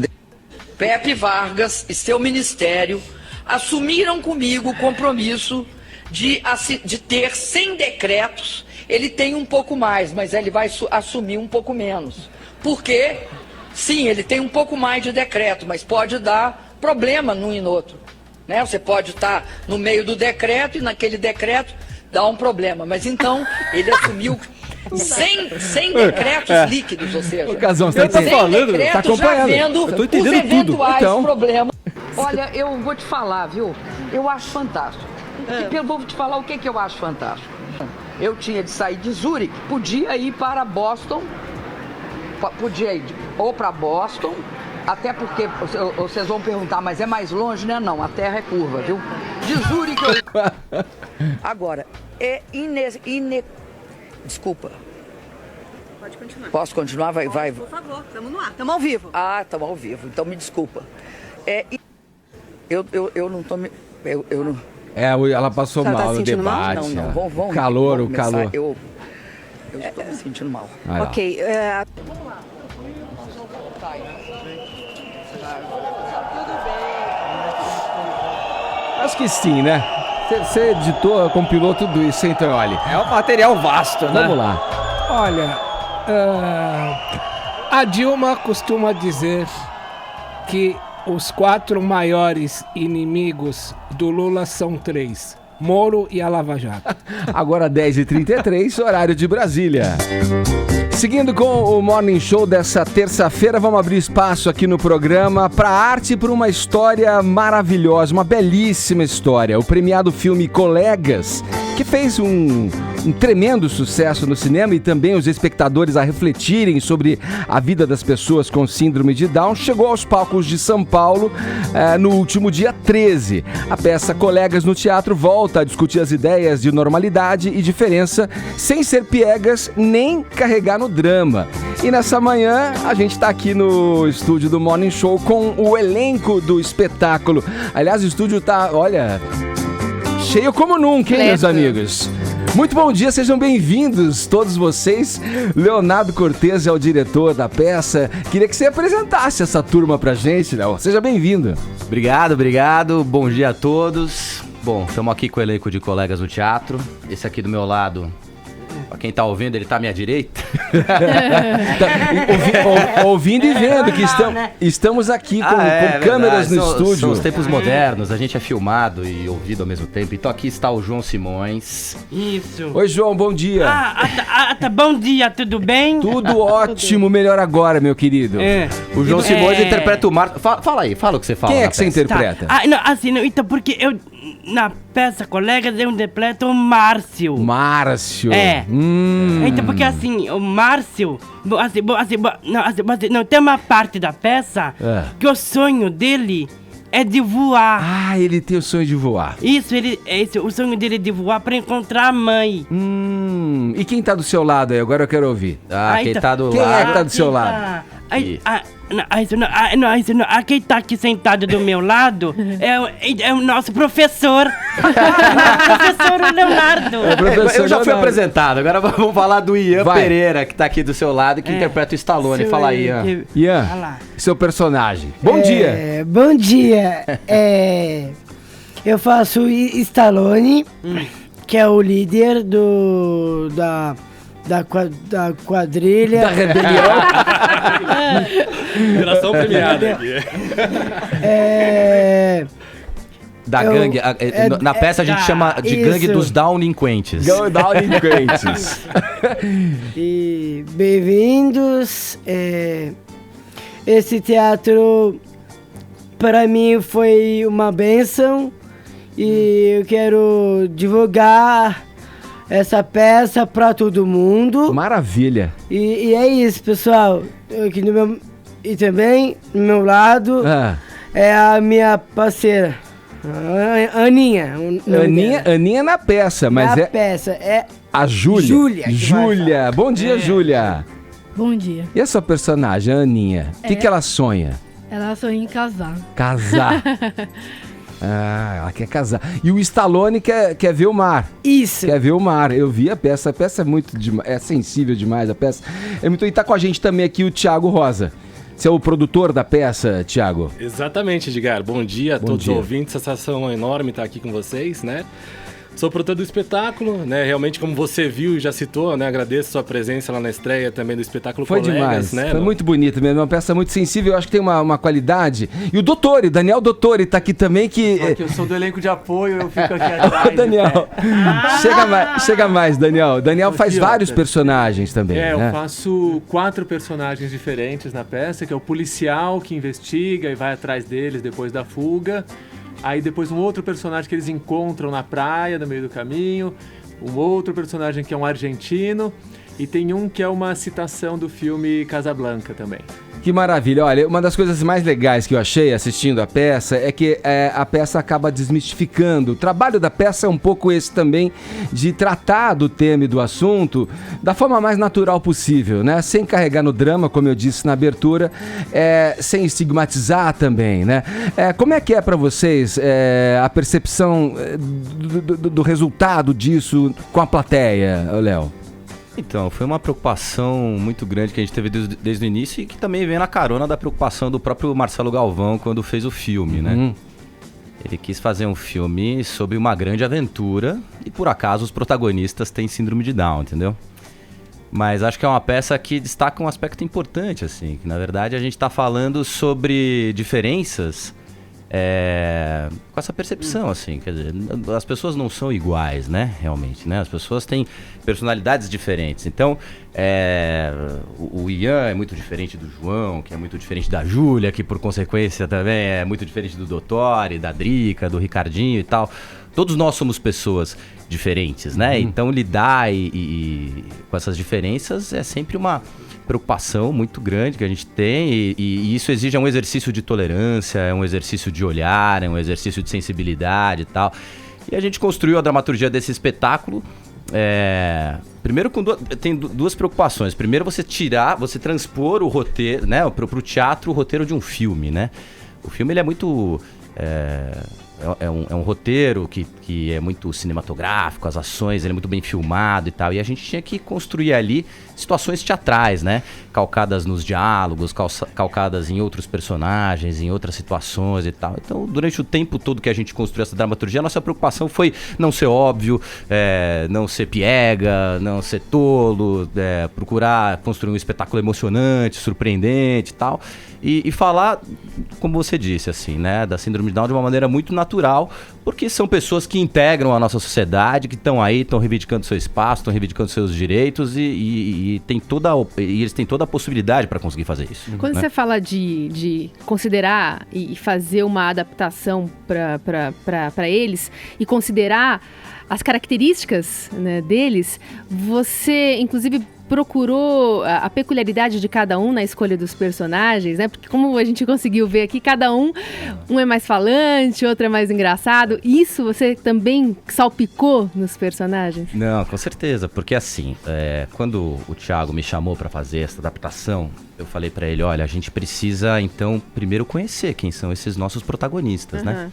Speaker 14: Pepe Vargas e seu ministério assumiram comigo o compromisso de ter 100 decretos. Ele tem um pouco mais, mas ele vai assumir um pouco menos. Por quê? Sim, ele tem um pouco mais de decreto, mas pode dar problema num e no outro. Né? Você pode estar no meio do decreto e naquele decreto dá um problema. Mas então, ele assumiu 100 decretos líquidos, ou seja,
Speaker 1: Ô, Casão, você tá falando? Tá acompanhando.
Speaker 14: Vendo
Speaker 1: eu tô
Speaker 14: os
Speaker 1: entendendo
Speaker 14: eventuais
Speaker 1: tudo. Então...
Speaker 14: problemas. Olha, eu vou te falar, viu? Eu acho fantástico. Eu vou te falar o que eu acho fantástico. Eu tinha de sair de Zurique, podia ir para Boston, podia ir ou para Boston, até porque vocês vão perguntar, mas é mais longe, né? Não, a terra é curva, viu? De Zurique eu... Agora, é Desculpa.
Speaker 7: Pode continuar.
Speaker 14: Posso continuar? Vai.
Speaker 7: Por favor, estamos no ar, estamos ao vivo.
Speaker 14: Ah, estamos ao vivo, então me desculpa. Eu não tô me... Eu não...
Speaker 1: ela passou mal no debate.
Speaker 14: Não, vamos
Speaker 1: calor.
Speaker 14: Eu estou me sentindo mal.
Speaker 7: Ok.
Speaker 1: Acho que sim, né? Você editou, compilou tudo isso, então, olha.
Speaker 6: É um material vasto, né?
Speaker 1: Vamos lá.
Speaker 10: Olha, a Dilma costuma dizer que os 4 maiores inimigos do Lula são 3: Moro e a Lava Jato.
Speaker 1: Agora 10h33, horário de Brasília. Seguindo com o Morning Show dessa terça-feira, vamos abrir espaço aqui no programa para arte e para uma história maravilhosa, uma belíssima história. O premiado filme Colegas, que fez um tremendo sucesso no cinema e também os espectadores a refletirem sobre a vida das pessoas com síndrome de Down, chegou aos palcos de São Paulo no último dia 13. A peça Colegas no Teatro volta a discutir as ideias de normalidade e diferença sem ser piegas nem carregar no drama. E nessa manhã a gente está aqui no estúdio do Morning Show com o elenco do espetáculo. Aliás, o estúdio tá, olha, cheio como nunca, hein, meus amigos? Muito bom dia, sejam bem-vindos todos vocês. Leonardo Cortez é o diretor da peça. Queria que você apresentasse essa turma pra gente, Léo. Seja bem-vindo.
Speaker 15: Obrigado. Bom dia a todos. Bom, estamos aqui com o elenco de Colegas no Teatro. Esse aqui do meu lado, pra quem tá ouvindo, ele tá à minha direita.
Speaker 1: Ouvindo e vendo que estamos aqui com câmeras no estúdio.
Speaker 15: São os tempos modernos, a gente é filmado e ouvido ao mesmo tempo. Então aqui está o João Simões.
Speaker 16: Isso.
Speaker 1: Oi, João, bom dia.
Speaker 16: Bom dia, tudo bem?
Speaker 1: Tudo ótimo, melhor agora, meu querido.
Speaker 15: O João Simões interpreta o Márcio. Fala o que você fala.
Speaker 1: Quem é que você interpreta?
Speaker 16: Então, porque eu... Na peça Colegas eu interpreto o Márcio.
Speaker 1: Márcio?
Speaker 16: Então, porque assim, o Márcio... Não, tem uma parte da peça que o sonho dele é de voar.
Speaker 1: Ah, ele tem o sonho de voar.
Speaker 16: Isso, o sonho dele é de voar pra encontrar a mãe.
Speaker 1: E quem tá do seu lado aí? Agora eu quero ouvir.
Speaker 15: Quem tá do
Speaker 1: Quem
Speaker 15: lado...
Speaker 1: é que tá do seu lado?
Speaker 16: Quem tá aqui sentado do meu lado é o nosso professor. Professor Leonardo.
Speaker 15: Eu já fui apresentado, agora vamos falar do Ian Pereira, que tá aqui do seu lado e que interpreta o Stallone. Fala aí, Ian.
Speaker 1: Ian, seu personagem. Bom dia.
Speaker 17: Bom dia. Eu faço o Stallone, que é o líder da quadrilha.
Speaker 1: Da rebelião.
Speaker 18: Geração premiada aqui.
Speaker 15: Da gangue. Na peça a gente chama de gangue dos Downinquentes.
Speaker 1: Downinquentes.
Speaker 17: E bem-vindos. Esse teatro, para mim, foi uma bênção. E eu quero divulgar essa peça pra todo mundo.
Speaker 1: Maravilha.
Speaker 17: E é isso, pessoal. Aqui e também, no meu lado, é a minha parceira, Aninha.
Speaker 1: Aninha na peça, mas
Speaker 17: na peça, é
Speaker 1: a Júlia.
Speaker 17: Júlia.
Speaker 1: Bom dia, Júlia.
Speaker 19: Bom dia.
Speaker 1: E a sua personagem, a Aninha? O que ela sonha?
Speaker 19: Ela sonha em casar.
Speaker 1: Casar. Ela quer casar. E o Stallone quer ver o mar.
Speaker 17: Isso.
Speaker 1: Quer ver o mar. Eu vi a peça. A peça é muito é sensível demais. A peça é muito. E tá com a gente também aqui o Thiago Rosa. Você é o produtor da peça, Thiago?
Speaker 18: Exatamente, Edgar. Bom dia a todos os ouvintes. Sensação enorme estar aqui com vocês, né? Sou produtor do espetáculo, né? Realmente, como você viu e já citou, né? Agradeço a sua presença lá na estreia também do espetáculo
Speaker 1: Foi
Speaker 18: Colegas,
Speaker 1: demais,
Speaker 18: né?
Speaker 1: Foi muito bonita mesmo, uma peça muito sensível, eu acho que tem uma qualidade. E o Dottori, Daniel Dottori tá aqui também que...
Speaker 20: Porque eu sou do elenco de apoio, eu fico aqui atrás.
Speaker 1: Daniel, chega mais, Daniel. Daniel faz vários personagens também, né?
Speaker 20: Eu faço 4 personagens diferentes na peça, que é o policial que investiga e vai atrás deles depois da fuga. Aí depois um outro personagem que eles encontram na praia, no meio do caminho. Um outro personagem que é um argentino. E tem um que é uma citação do filme Casablanca também.
Speaker 1: Que maravilha. Olha, uma das coisas mais legais que eu achei assistindo a peça é que a peça acaba desmistificando. O trabalho da peça é um pouco esse também, de tratar do tema e do assunto da forma mais natural possível, né? Sem carregar no drama, como eu disse na abertura, sem estigmatizar também, né? Como é que é pra vocês a percepção do resultado disso com a plateia, Léo?
Speaker 15: Então, foi uma preocupação muito grande que a gente teve desde o início e que também vem na carona da preocupação do próprio Marcelo Galvão quando fez o filme, né? Ele quis fazer um filme sobre uma grande aventura e, por acaso, os protagonistas têm síndrome de Down, entendeu? Mas acho que é uma peça que destaca um aspecto importante, assim, que na verdade a gente está falando sobre diferenças com essa percepção, assim, quer dizer, as pessoas não são iguais, né, realmente, né, as pessoas têm personalidades diferentes, então, o Ian é muito diferente do João, que é muito diferente da Júlia, que por consequência também é muito diferente do Dottori, da Drica, do Ricardinho e tal, todos nós somos pessoas diferentes, né, então lidar com essas diferenças é sempre uma preocupação muito grande que a gente tem e isso exige um exercício de tolerância, é um exercício de olhar, é um exercício de sensibilidade e tal. E a gente construiu a dramaturgia desse espetáculo primeiro tem duas preocupações. Primeiro você transpor o roteiro, né, pro teatro o roteiro de um filme, né? O filme ele é muito... É um roteiro que é muito cinematográfico, as ações, ele é muito bem filmado e tal. E a gente tinha que construir ali situações teatrais, né? Calcadas nos diálogos, calcadas em outros personagens, em outras situações e tal. Então, durante o tempo todo que a gente construiu essa dramaturgia, a nossa preocupação foi não ser óbvio, não ser piega, não ser tolo, procurar construir um espetáculo emocionante, surpreendente e tal. E falar, como você disse, assim, né, da síndrome de Down de uma maneira muito natural, porque são pessoas que integram a nossa sociedade, que estão aí, estão reivindicando seu espaço, estão reivindicando seus direitos e eles têm toda a possibilidade para conseguir fazer isso.
Speaker 5: Quando você fala de considerar e fazer uma adaptação para eles e considerar as características, né, deles, você, inclusive, procurou a peculiaridade de cada um na escolha dos personagens, né? Porque como a gente conseguiu ver aqui, cada um é mais falante, outro é mais engraçado. Isso você também salpicou nos personagens?
Speaker 15: Não, com certeza, porque assim, quando o Thiago me chamou para fazer essa adaptação, eu falei para ele, olha, a gente precisa então primeiro conhecer quem são esses nossos protagonistas, né?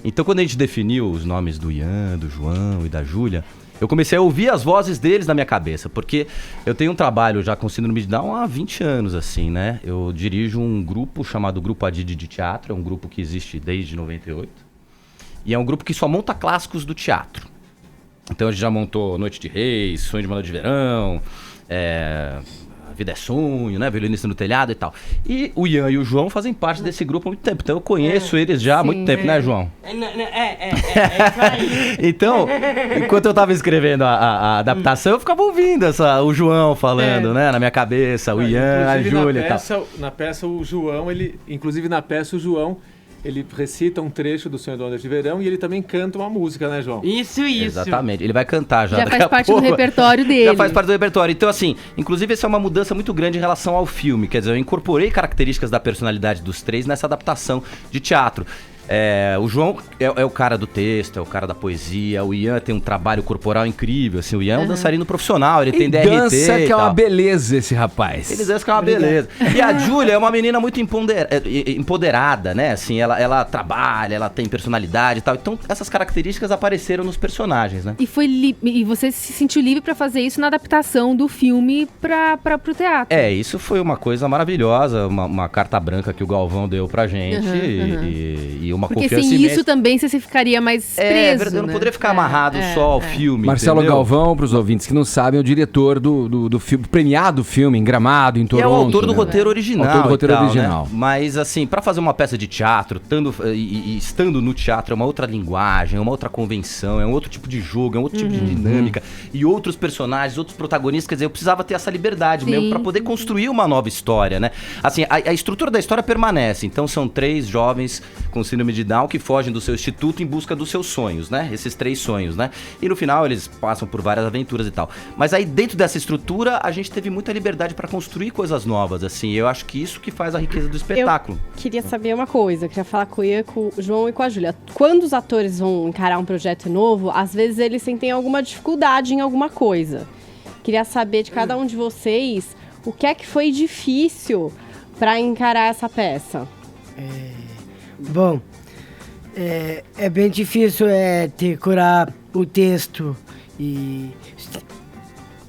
Speaker 15: Então quando a gente definiu os nomes do Ian, do João e da Júlia, eu comecei a ouvir as vozes deles na minha cabeça, porque eu tenho um trabalho já com síndrome de Down há 20 anos, assim, né? Eu dirijo um grupo chamado Grupo Adid de Teatro, é um grupo que existe desde 98, e é um grupo que só monta clássicos do teatro. Então a gente já montou Noite de Reis, Sonho de uma Noite de Verão, A Vida é Sonho, né? Violinista no Telhado e tal. E o Ian e o João fazem parte desse grupo há muito tempo, então eu conheço eles já há muito tempo, né, João? Então, enquanto eu tava escrevendo a adaptação, eu ficava ouvindo o João falando, né, na minha cabeça, o Ian, a Júlia e tal.
Speaker 20: Na peça, o João, ele recita um trecho do Sonho de uma Noite de Verão e ele também canta uma música, né, João?
Speaker 16: Isso.
Speaker 15: Exatamente, ele vai cantar já.
Speaker 5: Já faz parte do repertório dele.
Speaker 15: Já faz parte do repertório. Então, assim, inclusive essa é uma mudança muito grande em relação ao filme. Quer dizer, eu incorporei características da personalidade dos três nessa adaptação de teatro. O João é o cara do texto, é o cara da poesia. O Ian tem um trabalho corporal incrível, assim. O Ian é um dançarino profissional, ele tem DRT
Speaker 1: dança que é uma beleza esse rapaz.
Speaker 15: Ele dança que é uma beleza. E a Júlia é uma menina muito empoderada, né? Assim, ela trabalha, ela tem personalidade e tal. Então, essas características apareceram nos personagens, né?
Speaker 5: E você se sentiu livre pra fazer isso na adaptação do filme pro teatro.
Speaker 15: Isso foi uma coisa maravilhosa, uma carta branca que o Galvão deu pra gente e uma
Speaker 5: porque
Speaker 15: confiança
Speaker 5: sem
Speaker 15: imensa.
Speaker 5: Isso também você ficaria mais preso,
Speaker 15: eu não poderia ficar amarrado só ao filme.
Speaker 1: Marcelo
Speaker 15: entendeu?
Speaker 1: Galvão, para os ouvintes que não sabem, é o diretor do filme, premiado filme em Gramado, em Toronto.
Speaker 15: E é o autor do roteiro original.
Speaker 1: Autor do roteiro original.
Speaker 15: Né? Mas assim, para fazer uma peça de teatro, estando no teatro, é uma outra linguagem, é uma outra convenção, é um outro tipo de jogo, é um outro tipo de dinâmica, e outros personagens, outros protagonistas, quer dizer, eu precisava ter essa liberdade mesmo para poder construir uma nova história, né? Assim, a estrutura da história permanece, então são 3 jovens com síndrome de Down que fogem do seu instituto em busca dos seus sonhos, né? Esses 3 sonhos, né? E no final eles passam por várias aventuras e tal. Mas aí dentro dessa estrutura a gente teve muita liberdade para construir coisas novas, assim. Eu acho que isso que faz a riqueza do espetáculo.
Speaker 3: Eu queria saber uma coisa, eu queria falar com o Ian, com o João e com a Júlia. Quando os atores vão encarar um projeto novo, às vezes eles sentem alguma dificuldade em alguma coisa. Queria saber de cada um de vocês o que é que foi difícil para encarar essa peça.
Speaker 17: Bom, é bem difícil decorar o texto e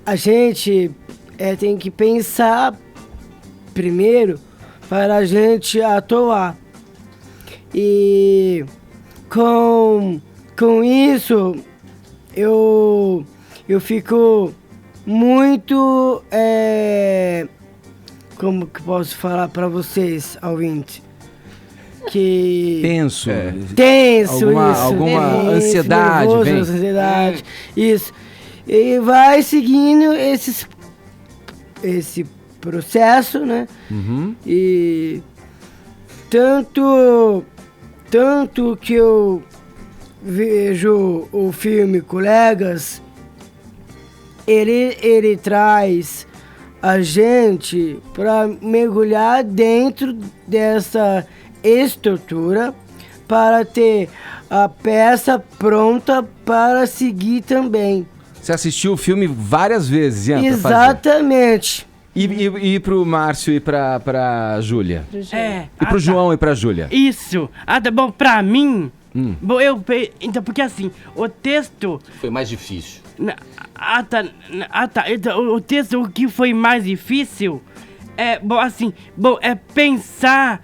Speaker 17: a gente tem que pensar primeiro para a gente atuar. E com isso eu fico muito como que posso falar para vocês, ouvintes?
Speaker 1: Tenso.
Speaker 17: Tenso,
Speaker 1: alguma ansiedade,
Speaker 17: nervoso, ansiedade, isso. E vai seguindo esse processo, né? E tanto que eu vejo o filme Colegas, ele traz a gente para mergulhar dentro dessa estrutura para ter a peça pronta para seguir também.
Speaker 1: Você assistiu o filme várias vezes, Ian?
Speaker 17: Exatamente.
Speaker 1: E pro Márcio e pra Júlia? E pro João e pra Júlia?
Speaker 16: Isso. Bom, pra mim... Bom, então, porque assim, o texto...
Speaker 15: Foi mais difícil.
Speaker 16: Então, o texto, o que foi mais difícil é pensar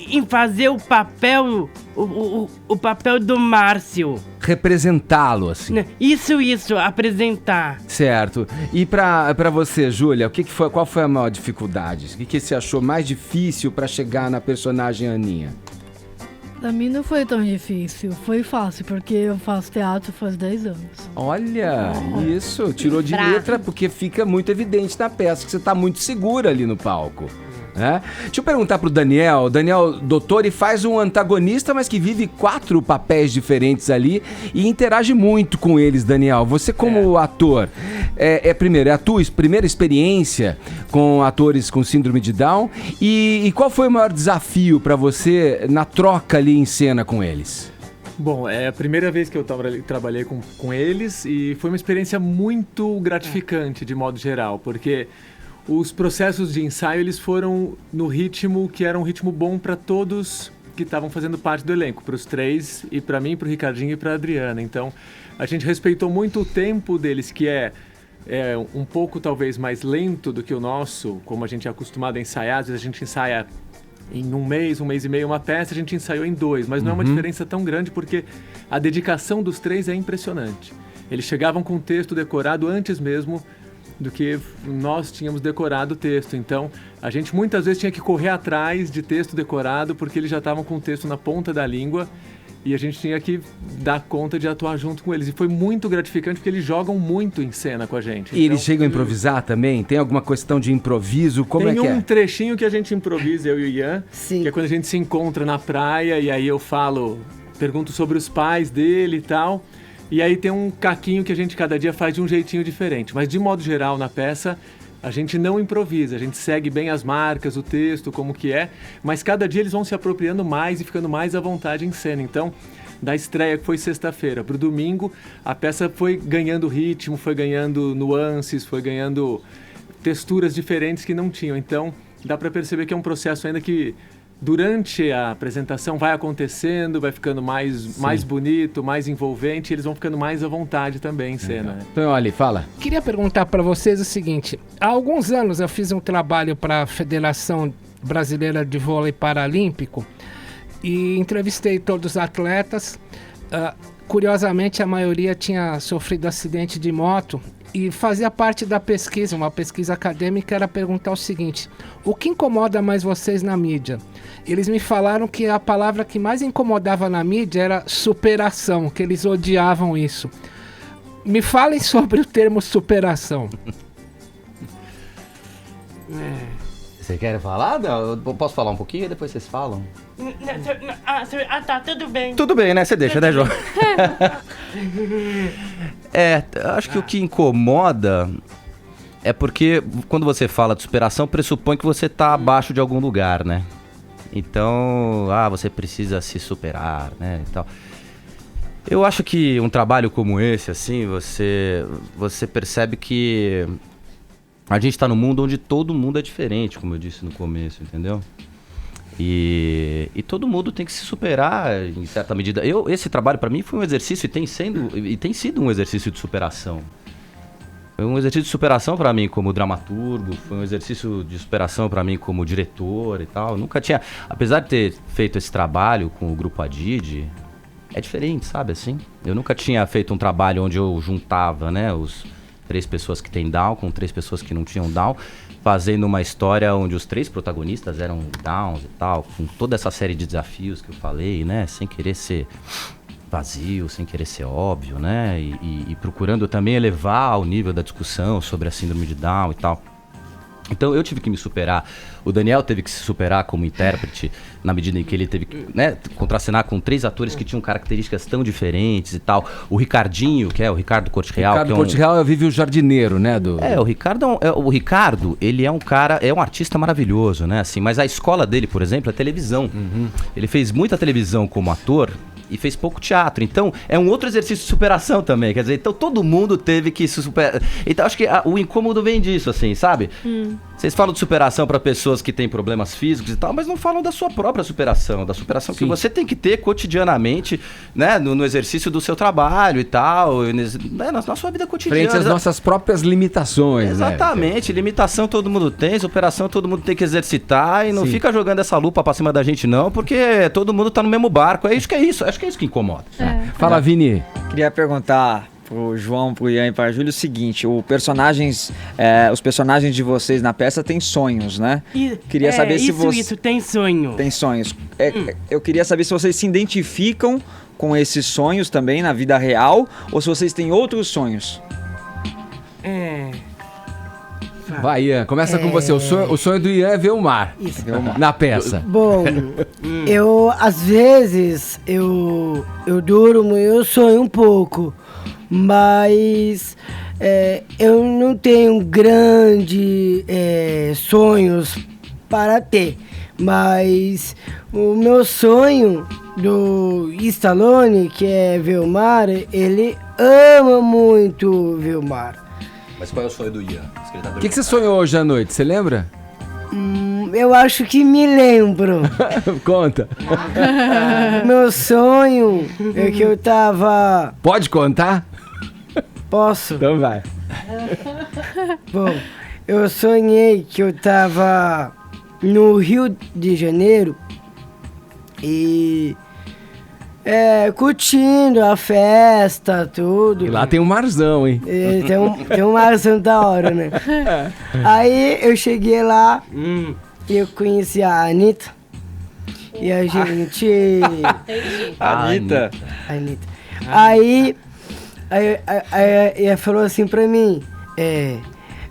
Speaker 16: em fazer o papel, o papel do Márcio.
Speaker 1: Representá-lo, assim.
Speaker 16: Isso, apresentar.
Speaker 1: Certo. E pra você, Júlia, qual foi a maior dificuldade? O que você achou mais difícil pra chegar na personagem Aninha?
Speaker 19: Pra mim não foi tão difícil, foi fácil, porque eu faço teatro faz 10 anos.
Speaker 1: Olha, isso, tirou de letra, porque fica muito evidente na peça que você tá muito segura ali no palco. Deixa eu perguntar pro Daniel, doutor, e faz um antagonista, mas que vive 4 papéis diferentes ali e interage muito com eles, Daniel. Você como ator, primeiro, é a tua primeira experiência com atores com síndrome de Down e qual foi o maior desafio para você na troca ali em cena com eles?
Speaker 20: Bom, é a primeira vez que eu trabalhei com eles e foi uma experiência muito gratificante de modo geral, porque os processos de ensaio eles foram no ritmo que era um ritmo bom para todos que estavam fazendo parte do elenco, para os três e para mim, para o Ricardinho e para a Adriana. Então, a gente respeitou muito o tempo deles, que é um pouco talvez mais lento do que o nosso, como a gente é acostumado a ensaiar. Às vezes a gente ensaia em um mês e meio uma peça, a gente ensaiou em 2, mas não é uma diferença tão grande porque a dedicação dos três é impressionante. Eles chegavam com o texto decorado antes mesmo do que nós tínhamos decorado o texto. Então, a gente muitas vezes tinha que correr atrás de texto decorado porque eles já estavam com o texto na ponta da língua e a gente tinha que dar conta de atuar junto com eles. E foi muito gratificante porque eles jogam muito em cena com a gente.
Speaker 1: E eles chegam a improvisar também? Tem alguma questão de improviso? Como é que é?
Speaker 20: Tem um trechinho que a gente improvisa, eu e o Ian,
Speaker 17: Sim.
Speaker 20: que é quando a gente se encontra na praia e aí eu pergunto sobre os pais dele e tal. E aí tem um caquinho que a gente cada dia faz de um jeitinho diferente. Mas de modo geral na peça a gente não improvisa, a gente segue bem as marcas, o texto, como que é, mas cada dia eles vão se apropriando mais e ficando mais à vontade em cena. Então, da estreia que foi sexta-feira para o domingo, a peça foi ganhando ritmo, foi ganhando nuances, foi ganhando texturas diferentes que não tinham. Então, dá para perceber que é um processo ainda que durante a apresentação vai acontecendo, vai ficando mais bonito, mais envolvente, e eles vão ficando mais à vontade também em cena.
Speaker 1: Então, olha, fala.
Speaker 10: Queria perguntar para vocês o seguinte: há alguns anos eu fiz um trabalho para a Federação Brasileira de Vôlei Paralímpico e entrevistei todos os atletas. Curiosamente, a maioria tinha sofrido acidente de moto e fazia parte da pesquisa, uma pesquisa acadêmica, era perguntar o seguinte: o que incomoda mais vocês na mídia? Eles me falaram que a palavra que mais incomodava na mídia era superação, que eles odiavam isso. Me falem sobre o termo superação.
Speaker 15: Você quer falar? Não, eu posso falar um pouquinho e depois vocês falam?
Speaker 16: Tá, tudo bem.
Speaker 15: Tudo bem, né? Você deixa, né, João? Acho que o que incomoda é porque quando você fala de superação, pressupõe que você tá abaixo de algum lugar, né? Então, você precisa se superar, né, e tal. Eu acho que um trabalho como esse, assim, você percebe que a gente tá num mundo onde todo mundo é diferente, como eu disse no começo, entendeu? E todo mundo tem que se superar em certa medida. Esse trabalho para mim foi um exercício e tem sido um exercício de superação. Foi um exercício de superação para mim como dramaturgo, foi um exercício de superação para mim como diretor e tal. Nunca tinha, apesar de ter feito esse trabalho com o Grupo Adid, é diferente, sabe assim? Eu nunca tinha feito um trabalho onde eu juntava, né, os 3 pessoas que têm Down com 3 pessoas que não tinham Down, fazendo uma história onde os 3 protagonistas eram Downs e tal, com toda essa série de desafios que eu falei, né, sem querer ser vazio, sem querer ser óbvio, né, e procurando também elevar o nível da discussão sobre a síndrome de Down e tal. Então eu tive que me superar, o Daniel teve que se superar como intérprete, na medida em que ele teve que, né, contracenar com 3 atores que tinham características tão diferentes e tal. O Ricardinho, que é o Ricardo Corte Real.
Speaker 1: Ricardo Corte Real vive o jardineiro, né?
Speaker 15: O Ricardo, ele é um cara, é um artista maravilhoso, né, assim, mas a escola dele, por exemplo, é televisão. Ele fez muita televisão como ator e fez pouco teatro, então é um outro exercício de superação também, quer dizer, então todo mundo teve que se superar, então acho que o incômodo vem disso, assim, sabe? Vocês falam de superação para pessoas que têm problemas físicos e tal, mas não falam da sua própria superação, da superação que você tem que ter cotidianamente, né, no exercício do seu trabalho e tal, né, na sua vida cotidiana.
Speaker 1: Frente às nossas próprias limitações,
Speaker 15: exatamente, limitação todo mundo tem, superação todo mundo tem que exercitar e não fica jogando essa lupa pra cima da gente não, porque todo mundo tá no mesmo barco, acho que é isso que incomoda.
Speaker 1: Fala, Vini.
Speaker 6: Queria perguntar pro João, pro Ian e pra Júlia o seguinte: os personagens de vocês na peça têm sonhos, né? Queria saber se
Speaker 16: Isso, tem sonho.
Speaker 6: Tem sonhos. Eu queria saber se vocês se identificam com esses sonhos também na vida real ou se vocês têm outros sonhos.
Speaker 1: Vai, Ian, começa com você. O sonho do Ian é ver o mar.
Speaker 17: Isso.
Speaker 1: Na peça.
Speaker 17: Bom, às vezes, eu durmo e eu sonho um pouco, mas eu não tenho grandes sonhos para ter, mas o meu sonho do Stallone, que é ver o mar, ele ama muito ver o mar.
Speaker 15: Mas qual é o sonho do Ian?
Speaker 1: O que você sonhou hoje à noite, você lembra?
Speaker 17: Eu acho que me lembro.
Speaker 1: Conta.
Speaker 17: Meu sonho é que eu tava...
Speaker 1: Pode contar?
Speaker 17: Posso?
Speaker 1: Então vai.
Speaker 17: Bom, eu sonhei que eu tava no Rio de Janeiro e curtindo a festa, tudo.
Speaker 1: E lá tem um marzão, hein?
Speaker 17: Tem um marzão da hora, né? Aí eu cheguei lá e eu conheci a Anitta. E a gente...
Speaker 6: Anitta.
Speaker 17: Aí ela falou assim pra mim,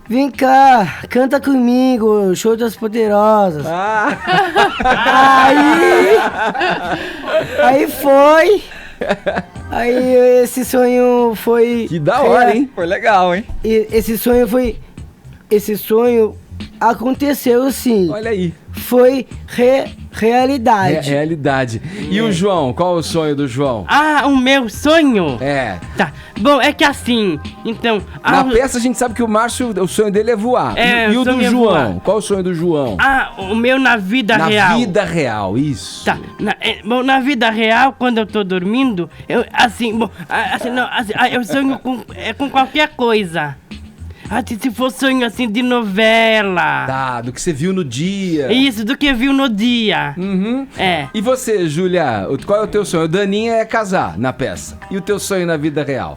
Speaker 17: vem cá, canta comigo, Show das Poderosas. Aí foi. Aí esse sonho foi...
Speaker 1: Que da hora, hein?
Speaker 6: Foi legal, hein?
Speaker 17: Esse sonho aconteceu sim.
Speaker 1: Olha aí.
Speaker 17: Foi realidade.
Speaker 1: Realidade. E o João? Qual é o sonho do João?
Speaker 16: O meu sonho? Tá. Bom, é que assim, então...
Speaker 1: Na peça a gente sabe que o Márcio, o sonho dele é voar. E o do João? Voar. Qual é o sonho do João?
Speaker 16: O meu na vida real.
Speaker 1: Na vida real, isso.
Speaker 16: Tá. Bom, na vida real, quando eu tô dormindo, eu sonho com qualquer coisa. Se for sonho assim de novela.
Speaker 1: Tá, do que você viu no dia.
Speaker 16: Isso, do que viu no dia.
Speaker 1: E você, Júlia, qual é o teu sonho? O Daninha é casar na peça. E o teu sonho na vida real?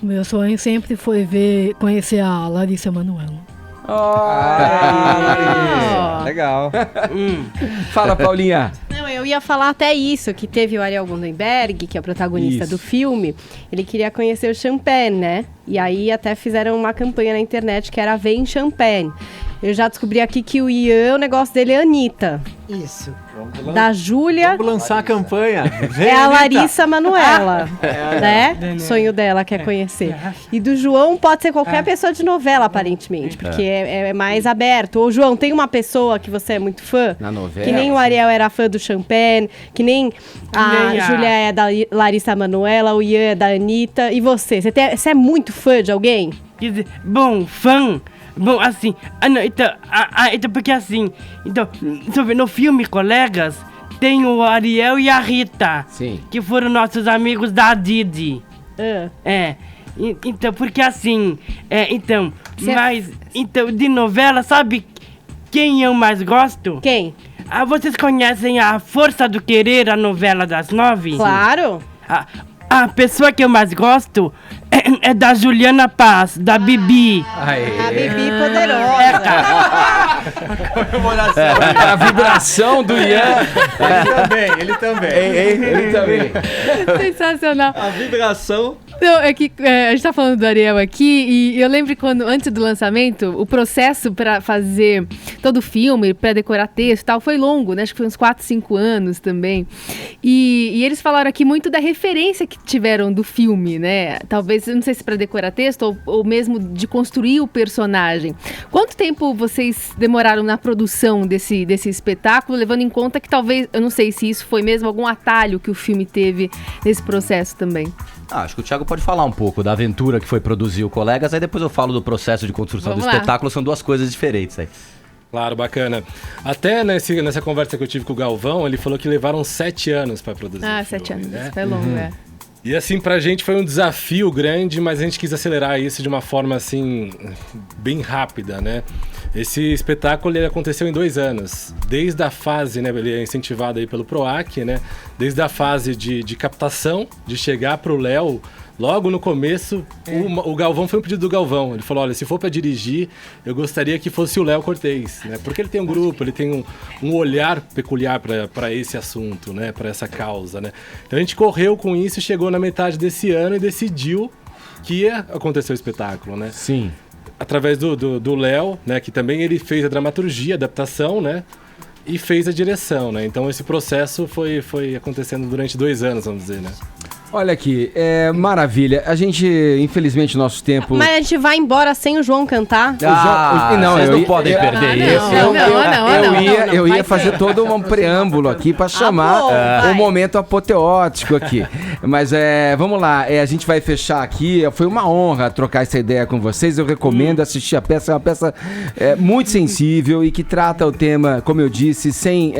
Speaker 19: Meu sonho sempre foi conhecer a Larissa Manoela.
Speaker 6: Legal.
Speaker 1: Fala, Paulinha.
Speaker 3: Não, eu ia falar até isso, que teve o Ariel Gondenberg, que é o protagonista do filme, ele queria conhecer o Champagne, né? E aí até fizeram uma campanha na internet que era Vem Champagne. Eu já descobri aqui que o Ian, o negócio dele é Anitta.
Speaker 17: Isso.
Speaker 3: Da Júlia.
Speaker 20: Vamos lançar a campanha.
Speaker 3: É a Larissa Manoela, né? O sonho dela quer conhecer. E do João pode ser qualquer pessoa de novela, aparentemente, porque é mais aberto. Ô, João, tem uma pessoa que você é muito fã?
Speaker 1: Na novela?
Speaker 3: Que nem o Ariel era fã do Champagne, que nem a Júlia é da Larissa Manoela, o Ian é da Anitta. E você? Você é muito fã de alguém?
Speaker 16: Bom, fã... Bom, assim, então, porque assim, então, no filme Colegas, tem o Ariel e a Rita, que foram nossos amigos da Didi. Então, porque assim, então, de novela, sabe quem eu mais gosto?
Speaker 3: Quem?
Speaker 16: Vocês conhecem a Força do Querer, a novela das 9?
Speaker 3: Claro!
Speaker 16: A pessoa que eu mais gosto é da Juliana Paz, da Bibi.
Speaker 3: A Bibi poderosa.
Speaker 1: A vibração do Ian.
Speaker 20: Ele também.
Speaker 5: Sensacional.
Speaker 6: A vibração.
Speaker 5: Não, é que a gente tá falando do Ariel aqui e eu lembro quando, antes do lançamento, o processo pra fazer todo o filme, pra decorar texto e tal, foi longo, né? Acho que foi uns 4, 5 anos também. E eles falaram aqui muito da referência que tiveram do filme, né? Talvez, não sei se pra decorar texto ou mesmo de construir o personagem. Quanto tempo vocês demoraram na produção desse espetáculo, levando em conta que talvez, eu não sei se isso foi mesmo algum atalho que o filme teve nesse processo também?
Speaker 15: Acho que o Thiago pode falar um pouco da aventura que foi produzir o Colegas, aí depois eu falo do processo de construção do espetáculo, são duas coisas diferentes aí.
Speaker 18: Claro, bacana. Até nessa conversa que eu tive com o Galvão, ele falou que levaram 7 anos para produzir.
Speaker 5: 7 anos, né? Foi longo,
Speaker 18: E assim, pra gente foi um desafio grande, mas a gente quis acelerar isso de uma forma assim, bem rápida, né? Esse espetáculo ele aconteceu em 2 anos. Desde a fase, né? Ele é incentivado aí pelo PROAC, né? Desde a fase de captação, de chegar pro Léo. Logo no começo, o Galvão foi um pedido do Galvão. Ele falou, olha, se for para dirigir, eu gostaria que fosse o Léo Cortez, né? Porque ele tem um grupo, ele tem um olhar peculiar para esse assunto, né? Para essa causa, né? Então a gente correu com isso, chegou na metade desse ano e decidiu que ia acontecer o espetáculo, né?
Speaker 1: Sim.
Speaker 18: Através do Léo, né? Que também ele fez a dramaturgia, a adaptação, né? E fez a direção, né? Então esse processo foi acontecendo durante 2 anos, vamos dizer, né?
Speaker 1: Olha aqui, maravilha. A gente, infelizmente, nosso tempo...
Speaker 3: Mas a gente vai embora sem o João cantar?
Speaker 15: Vocês não podem perder isso.
Speaker 1: Eu ia fazer todo um preâmbulo aqui pra chamar o momento apoteótico aqui. Mas vamos lá, a gente vai fechar aqui. Foi uma honra trocar essa ideia com vocês. Eu recomendo assistir a peça. É uma peça muito sensível e que trata o tema, como eu disse, sem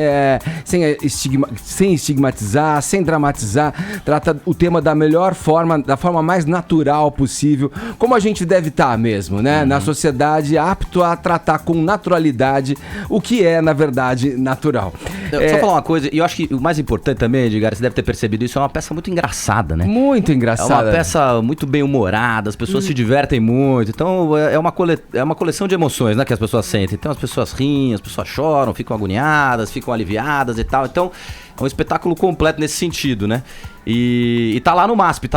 Speaker 1: estigmatizar, sem dramatizar. Trata o tema da melhor forma, da forma mais natural possível, como a gente deve estar mesmo, né? Na sociedade, apto a tratar com naturalidade o que é, na verdade, natural.
Speaker 15: Só falar uma coisa, e eu acho que o mais importante também, Edgar, você deve ter percebido isso, é uma peça muito engraçada, né?
Speaker 1: Muito engraçada.
Speaker 15: É uma peça muito bem humorada, as pessoas se divertem muito, então é uma coleção de emoções, né, que as pessoas sentem. Então as pessoas riem, as pessoas choram, ficam agoniadas, ficam aliviadas e tal, então... É um espetáculo completo nesse sentido, né? E tá lá no MASP,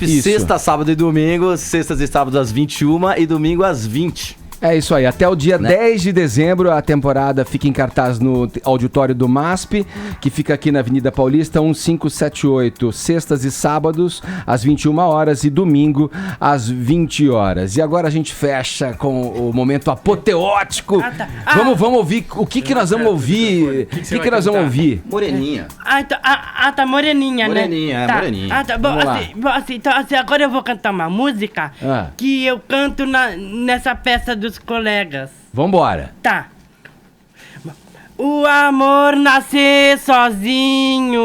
Speaker 1: Isso.
Speaker 15: Sexta, sábado e domingo, sextas e sábados às 21 e domingo às 20.
Speaker 1: É isso aí, até o dia 10 de dezembro a temporada fica em cartaz no auditório do MASP, que fica aqui na Avenida Paulista 1578, sextas e sábados às 21 horas e domingo às 20 horas. E agora a gente fecha com o momento apoteótico. Vamos ouvir, o que nós vamos ouvir? O que nós vamos ouvir?
Speaker 15: Moreninha.
Speaker 16: Tá moreninha, né?
Speaker 15: Moreninha,
Speaker 16: tá.
Speaker 15: moreninha.
Speaker 16: Tá, bom, então, agora eu vou cantar uma música que eu canto nessa peça dos colegas.
Speaker 1: Vambora.
Speaker 16: Tá. O amor nascer sozinho,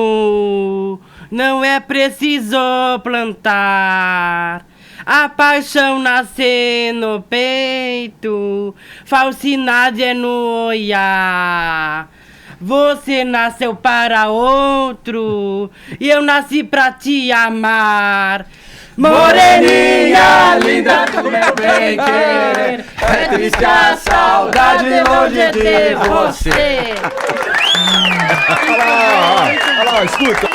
Speaker 16: não é preciso plantar. A paixão nascer no peito, falsidade é no olhar. Você nasceu para outro e eu nasci pra te amar. Moreninha, linda do meu bem querer, é triste a saudade longe de você.
Speaker 1: Olha lá, escuta.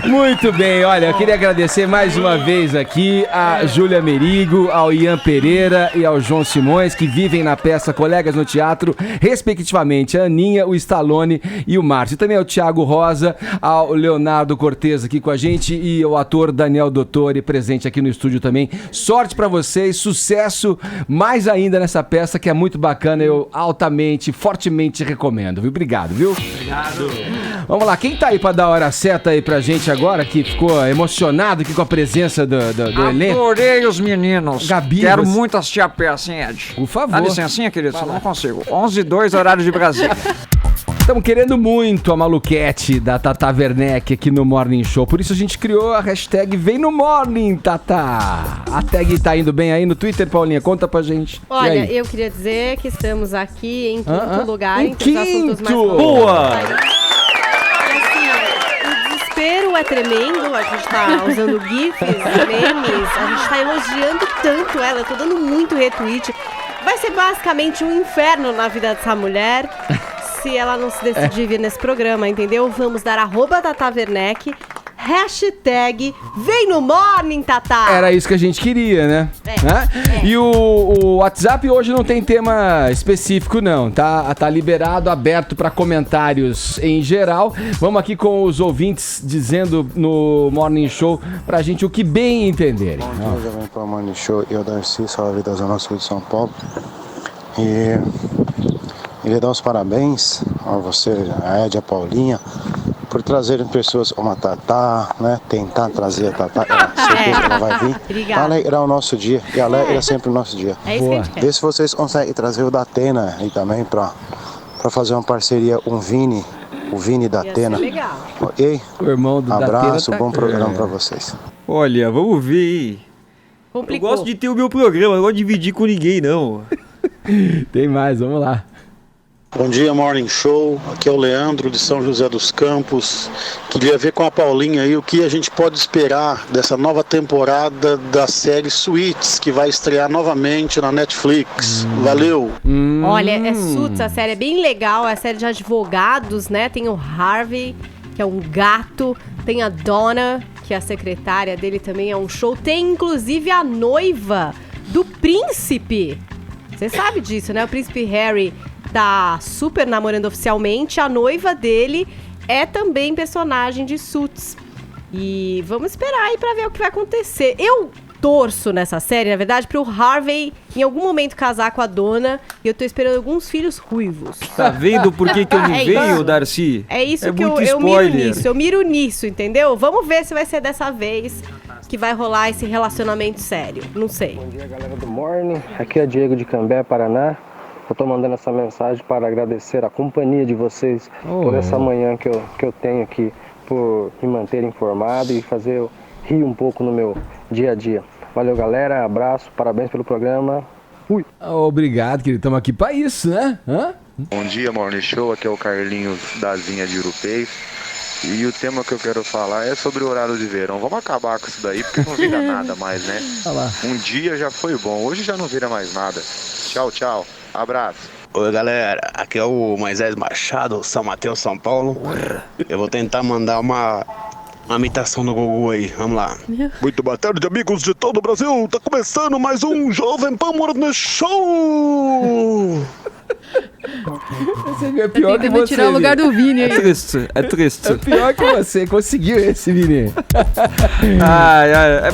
Speaker 1: Muito bem, olha, eu queria agradecer mais uma vez aqui a Júlia Merigo, ao Ian Pereira e ao João Simões, que vivem na peça Colegas no Teatro, respectivamente a Aninha, o Stallone e o Márcio. Também ao Thiago Rosa, ao Leonardo Cortez aqui com a gente e ao ator Daniel Dottore, presente aqui no estúdio também. Sorte pra vocês, sucesso mais ainda nessa peça que é muito bacana, eu altamente, fortemente recomendo, viu? Obrigado, viu?
Speaker 20: Obrigado.
Speaker 1: Vamos lá, quem tá aí pra dar a hora certa aí pra gente agora, que ficou emocionado aqui com a presença do elenco?
Speaker 21: Adorei os meninos.
Speaker 1: Gabi,
Speaker 21: quero muito assistir a peça, hein, Ed?
Speaker 1: Por favor.
Speaker 21: Dá licencinha, querido, eu não consigo. 11h02, horário de Brasília.
Speaker 1: Estamos querendo muito a maluquete da Tata Werneck aqui no Morning Show. Por isso a gente criou a hashtag Vem no Morning, Tata. A tag tá indo bem aí no Twitter, Paulinha? Conta pra gente.
Speaker 3: Olha, eu queria dizer que estamos aqui em quinto lugar entre os assuntos mais
Speaker 1: Boa!
Speaker 3: O desespero é tremendo, a gente tá usando GIFs, memes, a gente tá elogiando tanto ela, eu tô dando muito retweet. Vai ser basicamente um inferno na vida dessa mulher se ela não se decidir vir nesse programa, entendeu? Vamos dar @Tata Werneck, hashtag Vem no Morning, Tata.
Speaker 1: Era isso que a gente queria, né? E o WhatsApp hoje não tem tema específico, não. Tá liberado, aberto para comentários em geral. Vamos aqui com os ouvintes dizendo no Morning Show pra gente o que bem entenderem.
Speaker 22: Bom dia, Jovem Pan Morning Show. Eu, Darcy, salve da Zona Sul de São Paulo. E queria dar os parabéns a você, a Ed, a Paulinha, por trazerem pessoas como a Tatá, né? Tentar trazer a Tatá, certeza que ela vai vir.
Speaker 3: Obrigada.
Speaker 22: Alegrar o nosso dia, e alegra sempre o nosso dia.
Speaker 3: É isso que a gente quer.
Speaker 22: Vê se vocês conseguem trazer o da Atena aí também pra fazer uma parceria, o Vini da Atena.
Speaker 3: Legal.
Speaker 22: Ok?
Speaker 1: O irmão do
Speaker 22: abraço,
Speaker 1: Datena
Speaker 22: bom programa pra vocês.
Speaker 6: Olha, vamos ver.
Speaker 3: Complicou.
Speaker 6: Eu gosto de ter o meu programa, não gosto de dividir com ninguém, não.
Speaker 1: Tem mais, vamos lá.
Speaker 22: Bom dia, Morning Show. Aqui é o Leandro de São José dos Campos. Queria ver com a Paulinha aí o que a gente pode esperar dessa nova temporada da série Suits, que vai estrear novamente na Netflix. Valeu!
Speaker 3: Olha, é Suits, a série é bem legal, é a série de advogados, né? Tem o Harvey, que é um gato, tem a Donna, que é a secretária dele, também é um show. Tem, inclusive, a noiva do príncipe. Você sabe disso, né? O príncipe Harry tá super namorando oficialmente. A noiva dele é também personagem de Suits. E vamos esperar aí pra ver o que vai acontecer. Eu torço nessa série, na verdade, pro Harvey em algum momento casar com a dona. E eu tô esperando alguns filhos ruivos.
Speaker 6: Tá vendo por que eu não venho, Darcy?
Speaker 3: É isso que eu miro nisso. Eu miro nisso, entendeu? Vamos ver se vai ser dessa vez que vai rolar esse relacionamento sério. Não sei.
Speaker 2: Bom dia, galera do Morning. Aqui é Diego de Cambé, Paraná. Eu tô mandando essa mensagem para agradecer a companhia de vocês por essa manhã que eu tenho aqui, por me manter informado e fazer eu rir um pouco no meu dia a dia. Valeu, galera. Abraço. Parabéns pelo programa. Fui.
Speaker 1: Obrigado, querido. Estamos aqui para isso, né?
Speaker 4: Bom dia, Morning Show. Aqui é o Carlinhos da Zinha de Urupês. E o tema que eu quero falar é sobre o horário de verão. Vamos acabar com isso daí, porque não vira nada mais, né? Um dia já foi bom, hoje já não vira mais nada. Tchau, tchau. Abraço.
Speaker 23: Oi, galera. Aqui é o Moisés Machado, São Mateus, São Paulo. Eu vou tentar mandar uma imitação do Gugu aí. Vamos lá. Muito boa tarde, amigos de todo o Brasil. Tá começando mais um Jovem Pan Morning Show.
Speaker 1: É pior que você.
Speaker 5: Tirar o lugar do Vini aí.
Speaker 6: É triste.
Speaker 1: É pior que você. Conseguiu esse, Vini.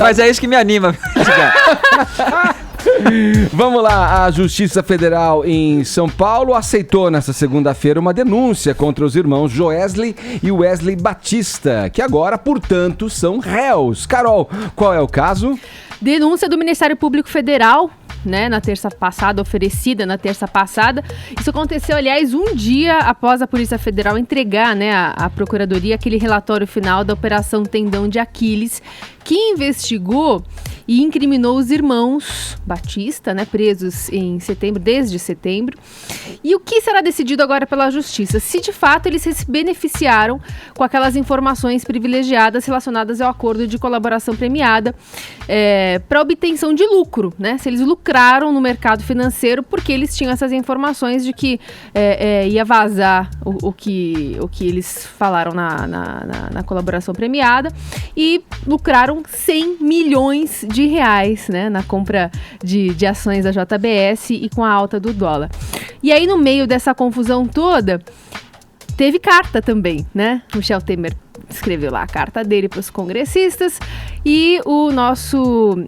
Speaker 6: Mas é isso que me anima.
Speaker 1: Vamos lá, a Justiça Federal em São Paulo aceitou nesta segunda-feira uma denúncia contra os irmãos Joesley e Wesley Batista, que agora, portanto, são réus. Carol, qual é o caso?
Speaker 5: Denúncia do Ministério Público Federal, né, na terça passada, oferecida na terça passada. Isso aconteceu, aliás, um dia após a Polícia Federal entregar, né, à Procuradoria aquele relatório final da Operação Tendão de Aquiles, que investigou e incriminou os irmãos Batista, né, presos em setembro, desde setembro. E o que será decidido agora pela Justiça? Se de fato eles se beneficiaram com aquelas informações privilegiadas relacionadas ao acordo de colaboração premiada para obtenção de lucro, né? Se eles lucraram no mercado financeiro porque eles tinham essas informações de que ia vazar o que eles falaram na colaboração premiada e lucraram 100 milhões de reais, né, na compra de ações da JBS e com a alta do dólar. E aí, no meio dessa confusão toda, teve carta também, né? Michel Temer escreveu lá a carta dele para os congressistas e o nosso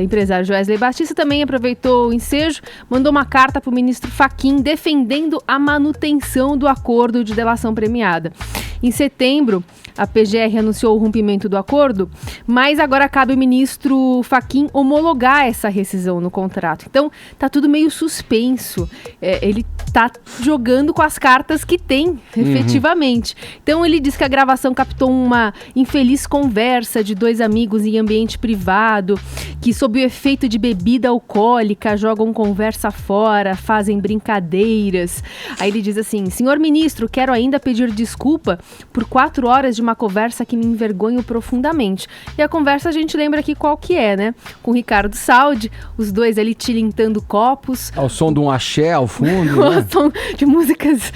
Speaker 5: empresário Joesley Batista também aproveitou o ensejo, mandou uma carta para o ministro Fachin defendendo a manutenção do acordo de delação premiada. Em setembro, a PGR anunciou o rompimento do acordo, mas agora cabe ao ministro Fachin homologar essa rescisão no contrato. Então, tá tudo meio suspenso. Ele tá jogando com as cartas que tem, efetivamente. Então, ele diz que a gravação captou uma infeliz conversa de dois amigos em ambiente privado, que sob o efeito de bebida alcoólica jogam conversa fora, fazem brincadeiras. Aí ele diz assim: senhor ministro, quero ainda pedir desculpa por 4 horas de uma conversa que me envergonho profundamente. E a conversa a gente lembra aqui qual que é, né? Com o Ricardo Saldi, os dois ali tilintando copos.
Speaker 1: Ao som de um axé ao fundo, né?
Speaker 5: Ao som de músicas,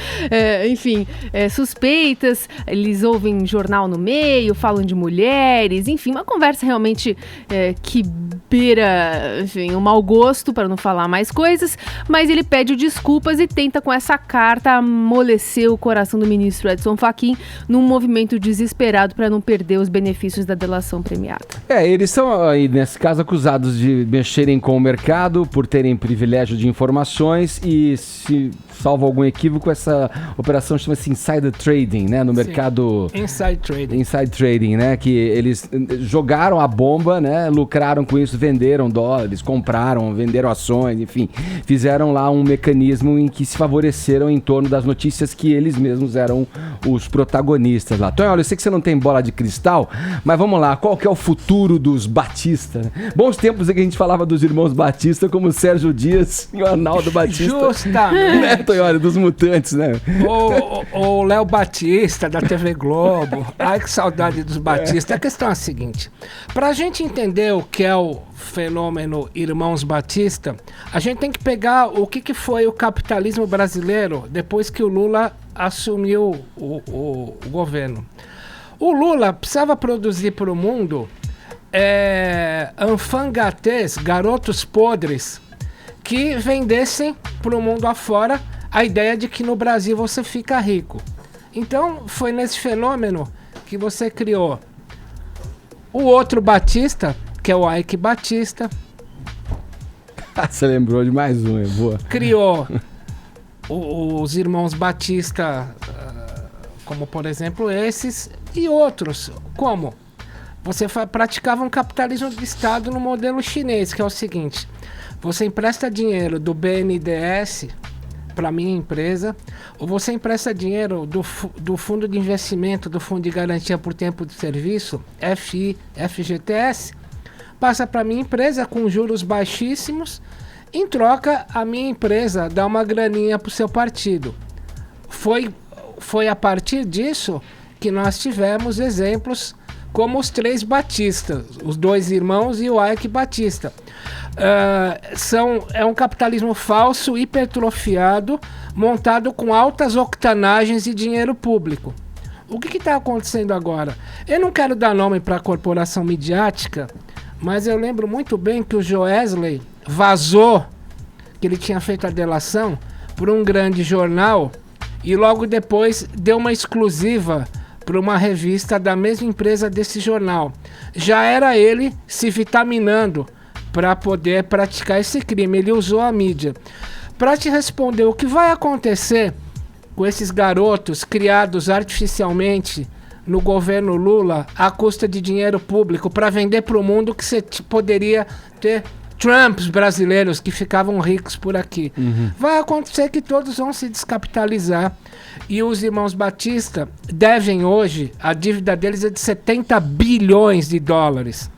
Speaker 5: suspeitas. Eles ouvem jornal no meio, falam de mulheres, enfim, uma conversa realmente que beira, enfim, um mau gosto, para não falar mais coisas, mas ele pede desculpas e tenta com essa carta amolecer o coração do ministro Edson Fachin num movimento desesperado para não perder os benefícios da delação premiada.
Speaker 1: Eles são aí, nesse caso, acusados de mexerem com o mercado por terem privilégio de informações e, se salvo algum equívoco, essa operação chama-se Insider Trading, né? No mercado...
Speaker 10: Inside Trading.
Speaker 1: Inside Trading, né? Que eles jogaram a bomba, né? Lucraram com isso, venderam dólares, compraram, venderam ações, enfim. Fizeram lá um mecanismo em que se favoreceram em torno das notícias que eles mesmos eram os protagonistas lá. Tonho, olha, eu sei que você não tem bola de cristal, mas vamos lá, qual que é o futuro dos Batista? Né? Bons tempos em que a gente falava dos irmãos Batista como Sérgio Dias e o Arnaldo Batista.
Speaker 10: Justamente.
Speaker 1: Né, Tonho, dos Mutantes, né?
Speaker 10: O Léo Batista, da TV Globo. Ai, que saudade dos Batista. A questão é a seguinte: pra gente entender o que é o fenômeno Irmãos Batista, a gente tem que pegar o que foi o capitalismo brasileiro depois que o Lula assumiu o governo. O Lula precisava produzir para o mundo anfangatês, garotos podres, que vendessem para o mundo afora a ideia de que no Brasil você fica rico. Então, foi nesse fenômeno que você criou o outro Batista, que é o Ike Batista.
Speaker 1: Você lembrou de mais um, é boa.
Speaker 10: Criou os irmãos Batista, como por exemplo esses, e outros. Como? Você praticava um capitalismo de Estado no modelo chinês, que é o seguinte: você empresta dinheiro do BNDES para minha empresa, ou você empresta dinheiro do Fundo de Investimento, do Fundo de Garantia por Tempo de Serviço, FGTS, passa para minha empresa com juros baixíssimos, em troca a minha empresa dá uma graninha para o seu partido. Foi a partir disso que nós tivemos exemplos como os 3 Batistas, os 2 irmãos e o Ike Batista. É um capitalismo falso, hipertrofiado, montado com altas octanagens e dinheiro público. O que está acontecendo agora? Eu não quero dar nome para a corporação midiática, mas eu lembro muito bem que o Joesley vazou que ele tinha feito a delação por um grande jornal e logo depois deu uma exclusiva para uma revista da mesma empresa desse jornal. Já era ele se vitaminando para poder praticar esse crime. Ele usou a mídia. Para te responder o que vai acontecer com esses garotos criados artificialmente no governo Lula à custa de dinheiro público para vender para o mundo, que você poderia ter Trumps brasileiros que ficavam ricos por aqui. Vai acontecer que todos vão se descapitalizar e os irmãos Batista devem hoje, a dívida deles é de 70 bilhões de dólares.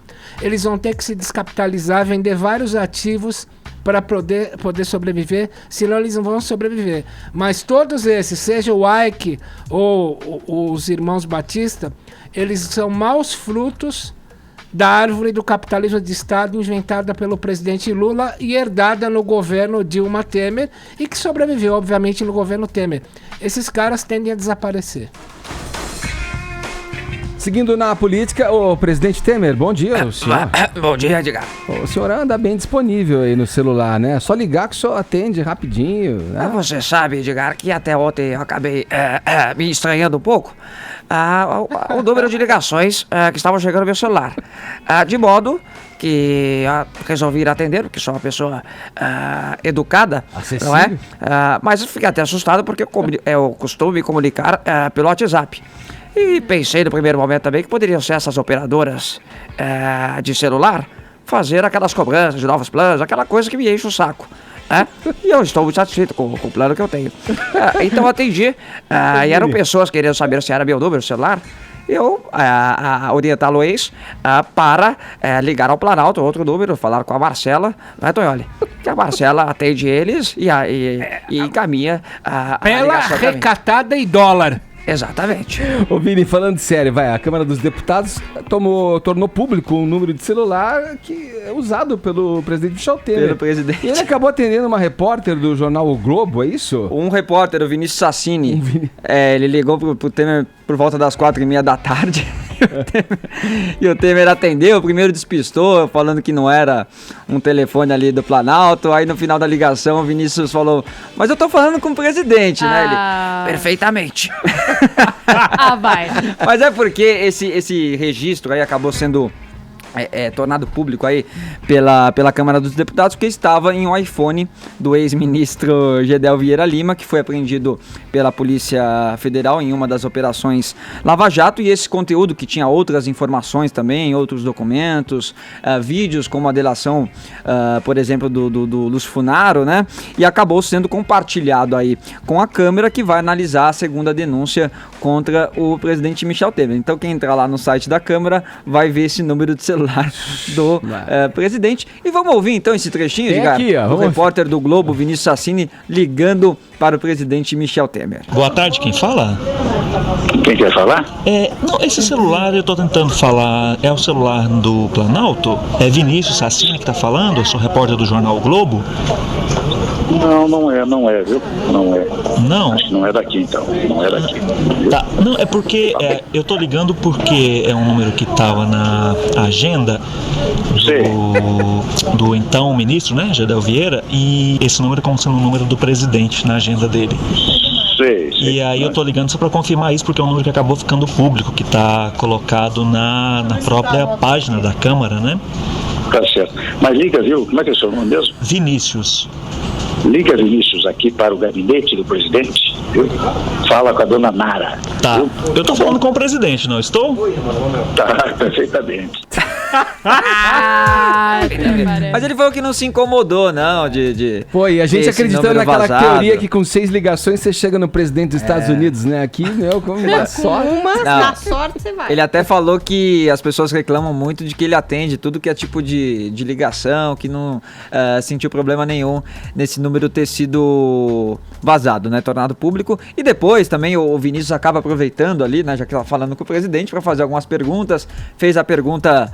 Speaker 10: Eles vão ter que se descapitalizar, vender vários ativos para poder sobreviver, senão eles não vão sobreviver. Mas todos esses, seja o Ike ou os irmãos Batista, eles são maus frutos da árvore do capitalismo de Estado inventada pelo presidente Lula e herdada no governo Dilma Temer e que sobreviveu, obviamente, no governo Temer. Esses caras tendem a desaparecer.
Speaker 1: Seguindo na política, o presidente Temer, bom dia, o senhor.
Speaker 21: Bom dia, Edgar.
Speaker 1: O senhor anda bem disponível aí no celular, né? É só ligar que o senhor atende rapidinho, né?
Speaker 21: Você sabe, Edgar, que até ontem eu acabei me estranhando um pouco o número de ligações que estavam chegando no meu celular. De modo que resolvi ir atender, porque sou uma pessoa educada,
Speaker 1: acessível,
Speaker 21: não é? Mas eu fiquei até assustado porque eu costumo me comunicar pelo WhatsApp. E pensei no primeiro momento também que poderiam ser essas operadoras de celular fazer aquelas cobranças de novos planos, aquela coisa que me enche o saco. E eu estou muito satisfeito com o plano que eu tenho. Então eu atendi, e eram pessoas querendo saber se era meu número celular. Eu orientá-lo-eis para ligar ao Planalto, outro número, falar com a Marcela, não é, Tonholi? Que a Marcela atende eles e encaminha a
Speaker 10: pela recatada em dólar.
Speaker 21: Exatamente.
Speaker 1: Ô Vini, falando sério, a Câmara dos Deputados tornou público um número de celular que é usado pelo presidente Michel Temer.
Speaker 6: Pelo presidente.
Speaker 1: E ele acabou atendendo uma repórter do jornal O Globo, é isso?
Speaker 6: Um repórter, o Vinícius Sassini. Ele ligou pro Temer por volta das 4h30 da tarde. E o Temer atendeu, primeiro despistou, falando que não era um telefone ali do Planalto. Aí no final da ligação o Vinícius falou: mas eu tô falando com o presidente, né? Ele, perfeitamente.
Speaker 5: Vai.
Speaker 6: Mas é porque esse registro aí acabou sendo tornado público aí pela Câmara dos Deputados, que estava em um iPhone do ex-ministro Gedel Vieira Lima, que foi apreendido pela Polícia Federal em uma das operações Lava Jato, e esse conteúdo que tinha outras informações também, outros documentos, vídeos como a delação, por exemplo, do Lúcio Funaro, né? E acabou sendo compartilhado aí com a Câmara, que vai analisar a segunda denúncia contra o presidente Michel Temer. Então quem entrar lá no site da Câmara vai ver esse número de celular do presidente. E vamos ouvir então esse trechinho, Edgar, do repórter do Globo, Vinícius Sassini, ligando para o presidente Michel Temer.
Speaker 8: Boa tarde, quem fala?
Speaker 23: Quem quer falar?
Speaker 8: Não, esse celular eu tô tentando falar, é o celular do Planalto? É Vinícius Sassini que tá falando, eu sou repórter do jornal o Globo.
Speaker 9: Não é, viu? Não é.
Speaker 8: Não?
Speaker 9: Acho que não é daqui, então. Não é daqui.
Speaker 8: Tá, não, é porque eu tô ligando porque é um número que tava na agenda do então ministro, né, Gedel Vieira, e esse número como sendo o número do presidente na agenda dele.
Speaker 9: Sei.
Speaker 8: E aí eu tô ligando só pra confirmar isso, porque é um número que acabou ficando público, que tá colocado na própria página da Câmara, né?
Speaker 9: Tá certo. Mas liga, viu? Como é que é o seu nome mesmo?
Speaker 8: Vinícius.
Speaker 9: Liga, Vinícius, aqui para o gabinete do presidente, viu? Fala com a dona Nara.
Speaker 8: Tá.
Speaker 9: Viu?
Speaker 8: Eu tô falando com o presidente, não estou?
Speaker 9: Tá, perfeitamente.
Speaker 6: Mas ele falou que não se incomodou, não, de
Speaker 1: Pô, e a gente
Speaker 6: esse
Speaker 1: acreditando
Speaker 6: número
Speaker 1: naquela
Speaker 6: vazado.
Speaker 1: teoria que com 6 ligações você chega no presidente dos Estados Unidos, né? Aqui, meu, como dá sorte.
Speaker 3: Na sorte você vai.
Speaker 6: Ele até falou que as pessoas reclamam muito de que ele atende tudo que é tipo de ligação, que não sentiu problema nenhum nesse número ter sido vazado, né, tornado público. E depois também o Vinícius acaba aproveitando ali, né, já que tá falando com o presidente, para fazer algumas perguntas. Fez a pergunta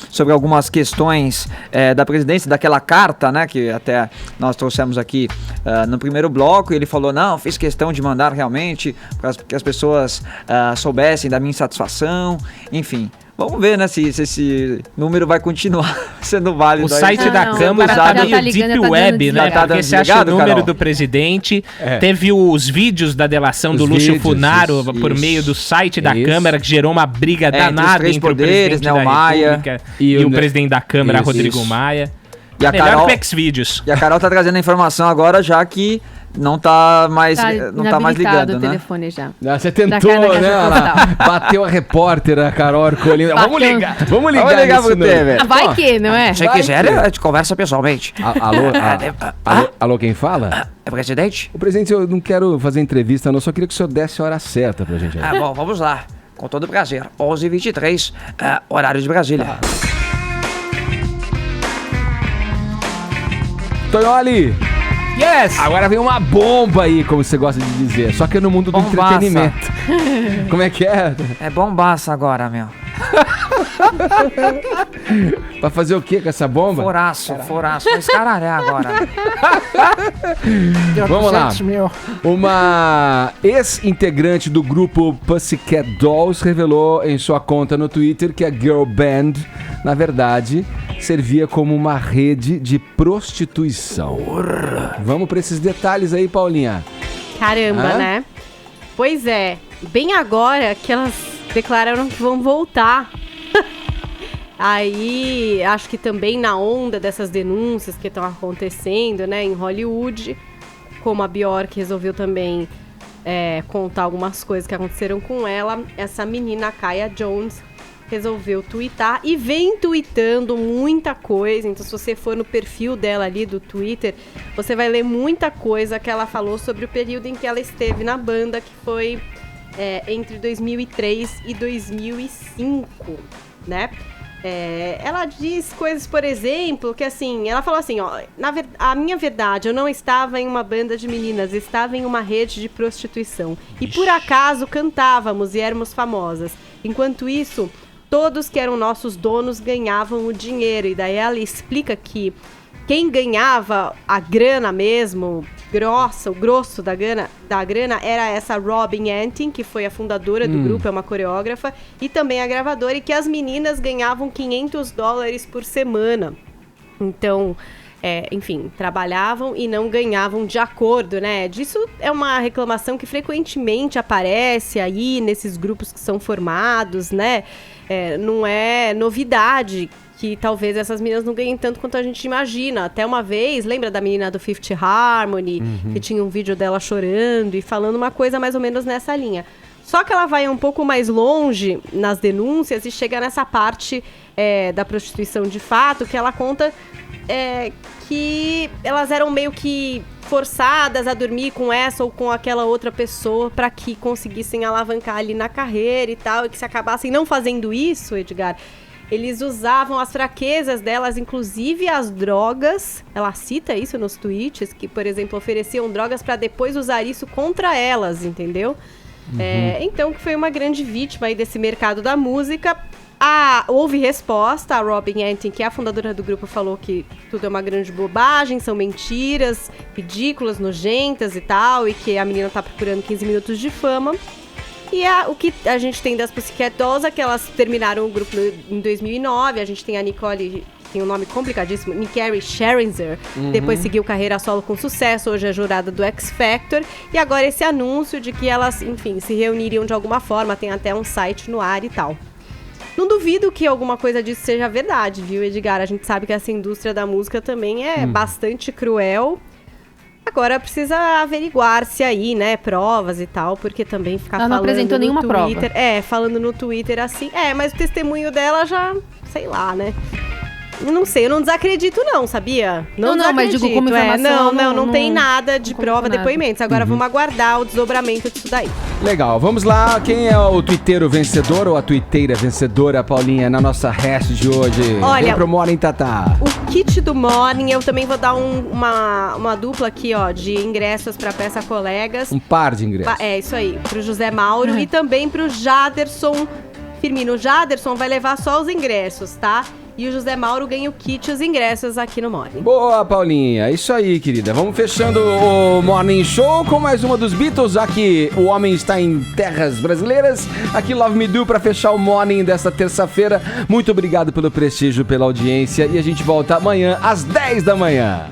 Speaker 6: sobre algumas questões da presidência, daquela carta, né, que até nós trouxemos aqui no primeiro bloco. E ele falou, não, fiz questão de mandar realmente para que as pessoas soubessem da minha insatisfação, enfim. Vamos ver, né, se esse número vai continuar sendo válido.
Speaker 12: O site da Câmara tá meio deep web, né? Porque você acha o número do presidente, teve os vídeos da delação do Lúcio Funaro por meio do site da Câmara, que gerou uma briga danada entre o presidente da República e o presidente da Câmara, Rodrigo Maia.
Speaker 6: E a
Speaker 12: Melhor que Xvideos.
Speaker 6: E a Carol tá trazendo a informação agora, já que não tá mais, não tá mais ligando,
Speaker 5: o
Speaker 6: né?
Speaker 5: telefone já.
Speaker 1: Você tentou, né? Bateu a repórter, a Carol Arcolino. Vamos ligar
Speaker 6: pro Temer.
Speaker 5: Vai que, não é?
Speaker 21: Se quiser, a gente conversa pessoalmente.
Speaker 1: Alô, quem fala?
Speaker 21: É o presidente?
Speaker 1: O presidente, eu não quero fazer entrevista, não. Só queria que o senhor desse a hora certa pra gente.
Speaker 21: Bom, vamos lá. Com todo prazer. 11h23, horário de Brasília.
Speaker 1: Tonholi!
Speaker 12: Yes!
Speaker 1: Agora vem uma bomba aí, como você gosta de dizer. Só que no mundo do entretenimento. Como é que é?
Speaker 21: É bombaça agora, meu.
Speaker 1: Pra fazer o que com essa bomba?
Speaker 21: Foraço. Vai escaralhar agora.
Speaker 1: Vamos lá. Uma ex-integrante do grupo Pussycat Dolls revelou em sua conta no Twitter que a girl band, na verdade, servia como uma rede de prostituição. Vamos para esses detalhes aí, Paulinha.
Speaker 3: Caramba, né? Pois é, bem agora que elas declararam que vão voltar. Aí, acho que também na onda dessas denúncias que estão acontecendo, né, em Hollywood, como a Bjork resolveu também contar algumas coisas que aconteceram com ela, essa menina, Kaya Jones, resolveu twittar e vem tweetando muita coisa. Então, se você for no perfil dela ali do Twitter, você vai ler muita coisa que ela falou sobre o período em que ela esteve na banda, que foi entre 2003 e 2005, né? Ela diz coisas, por exemplo, que assim, ela falou assim, ó, a minha verdade, eu não estava em uma banda de meninas, estava em uma rede de prostituição. E por acaso cantávamos e éramos famosas. Enquanto isso, todos que eram nossos donos ganhavam o dinheiro. E daí ela explica que quem ganhava a grana mesmo, o grosso da grana era essa Robin Antin, que foi a fundadora do grupo, é uma coreógrafa, e também a gravadora, e que as meninas ganhavam $500 por semana. Então, enfim, trabalhavam e não ganhavam de acordo, né? Disso é uma reclamação que frequentemente aparece aí nesses grupos que são formados, né? Não é novidade que talvez essas meninas não ganhem tanto quanto a gente imagina. Até uma vez, lembra da menina do Fifth Harmony, que tinha um vídeo dela chorando e falando uma coisa mais ou menos nessa linha. Só que ela vai um pouco mais longe nas denúncias e chega nessa parte da prostituição de fato, que ela conta que elas eram meio que forçadas a dormir com essa ou com aquela outra pessoa para que conseguissem alavancar ali na carreira e tal, e que se acabassem não fazendo isso, Edgar, eles usavam as fraquezas delas, inclusive as drogas. Ela cita isso nos tweets, que, por exemplo, ofereciam drogas para depois usar isso contra elas, entendeu? Então, que foi uma grande vítima aí desse mercado da música. Houve resposta. A Robin Antin, que é a fundadora do grupo, falou que tudo é uma grande bobagem, são mentiras ridículas, nojentas e tal, e que a menina tá procurando 15 minutos de fama. E o que a gente tem das Pussycat Dolls é que elas terminaram o grupo em 2009. A gente tem a Nicole, que tem um nome complicadíssimo, Nicole Scherzinger. Depois seguiu carreira solo com sucesso, hoje é jurada do X Factor. E agora esse anúncio de que elas, enfim, se reuniriam de alguma forma, tem até um site no ar e tal. Não duvido que alguma coisa disso seja verdade, viu, Edgar? A gente sabe que essa indústria da música também é bastante cruel. Agora precisa averiguar-se aí, né, provas e tal, porque também ficar falando
Speaker 5: não apresentou
Speaker 3: no
Speaker 5: nenhuma
Speaker 3: Twitter...
Speaker 5: prova.
Speaker 3: Falando no Twitter assim... mas o testemunho dela já... sei lá, né? Não sei, eu não desacredito não, sabia?
Speaker 5: Não, mas digo como informação...
Speaker 3: Não tem nada de prova, depoimentos. Agora vamos aguardar o desdobramento disso daí.
Speaker 1: Legal, vamos lá. Quem é o tuiteiro vencedor ou a tuiteira vencedora, Paulinha, na nossa hash de hoje?
Speaker 3: Olha,
Speaker 1: vem pro Morning Tatá.
Speaker 3: O kit do Morning, eu também vou dar uma dupla aqui, ó, de ingressos pra peça Colegas.
Speaker 1: Um par de ingressos.
Speaker 3: Isso aí, pro José Mauro e também pro Jaderson Firmino. O Jaderson vai levar só os ingressos, tá? E o José Mauro ganha o kit e os ingressos aqui no Morning.
Speaker 1: Boa, Paulinha. Isso aí, querida. Vamos fechando o Morning Show com mais uma dos Beatles. Aqui, o homem está em terras brasileiras. Aqui, Love Me Do, para fechar o Morning desta terça-feira. Muito obrigado pelo prestígio, pela audiência. E a gente volta amanhã às 10 da manhã.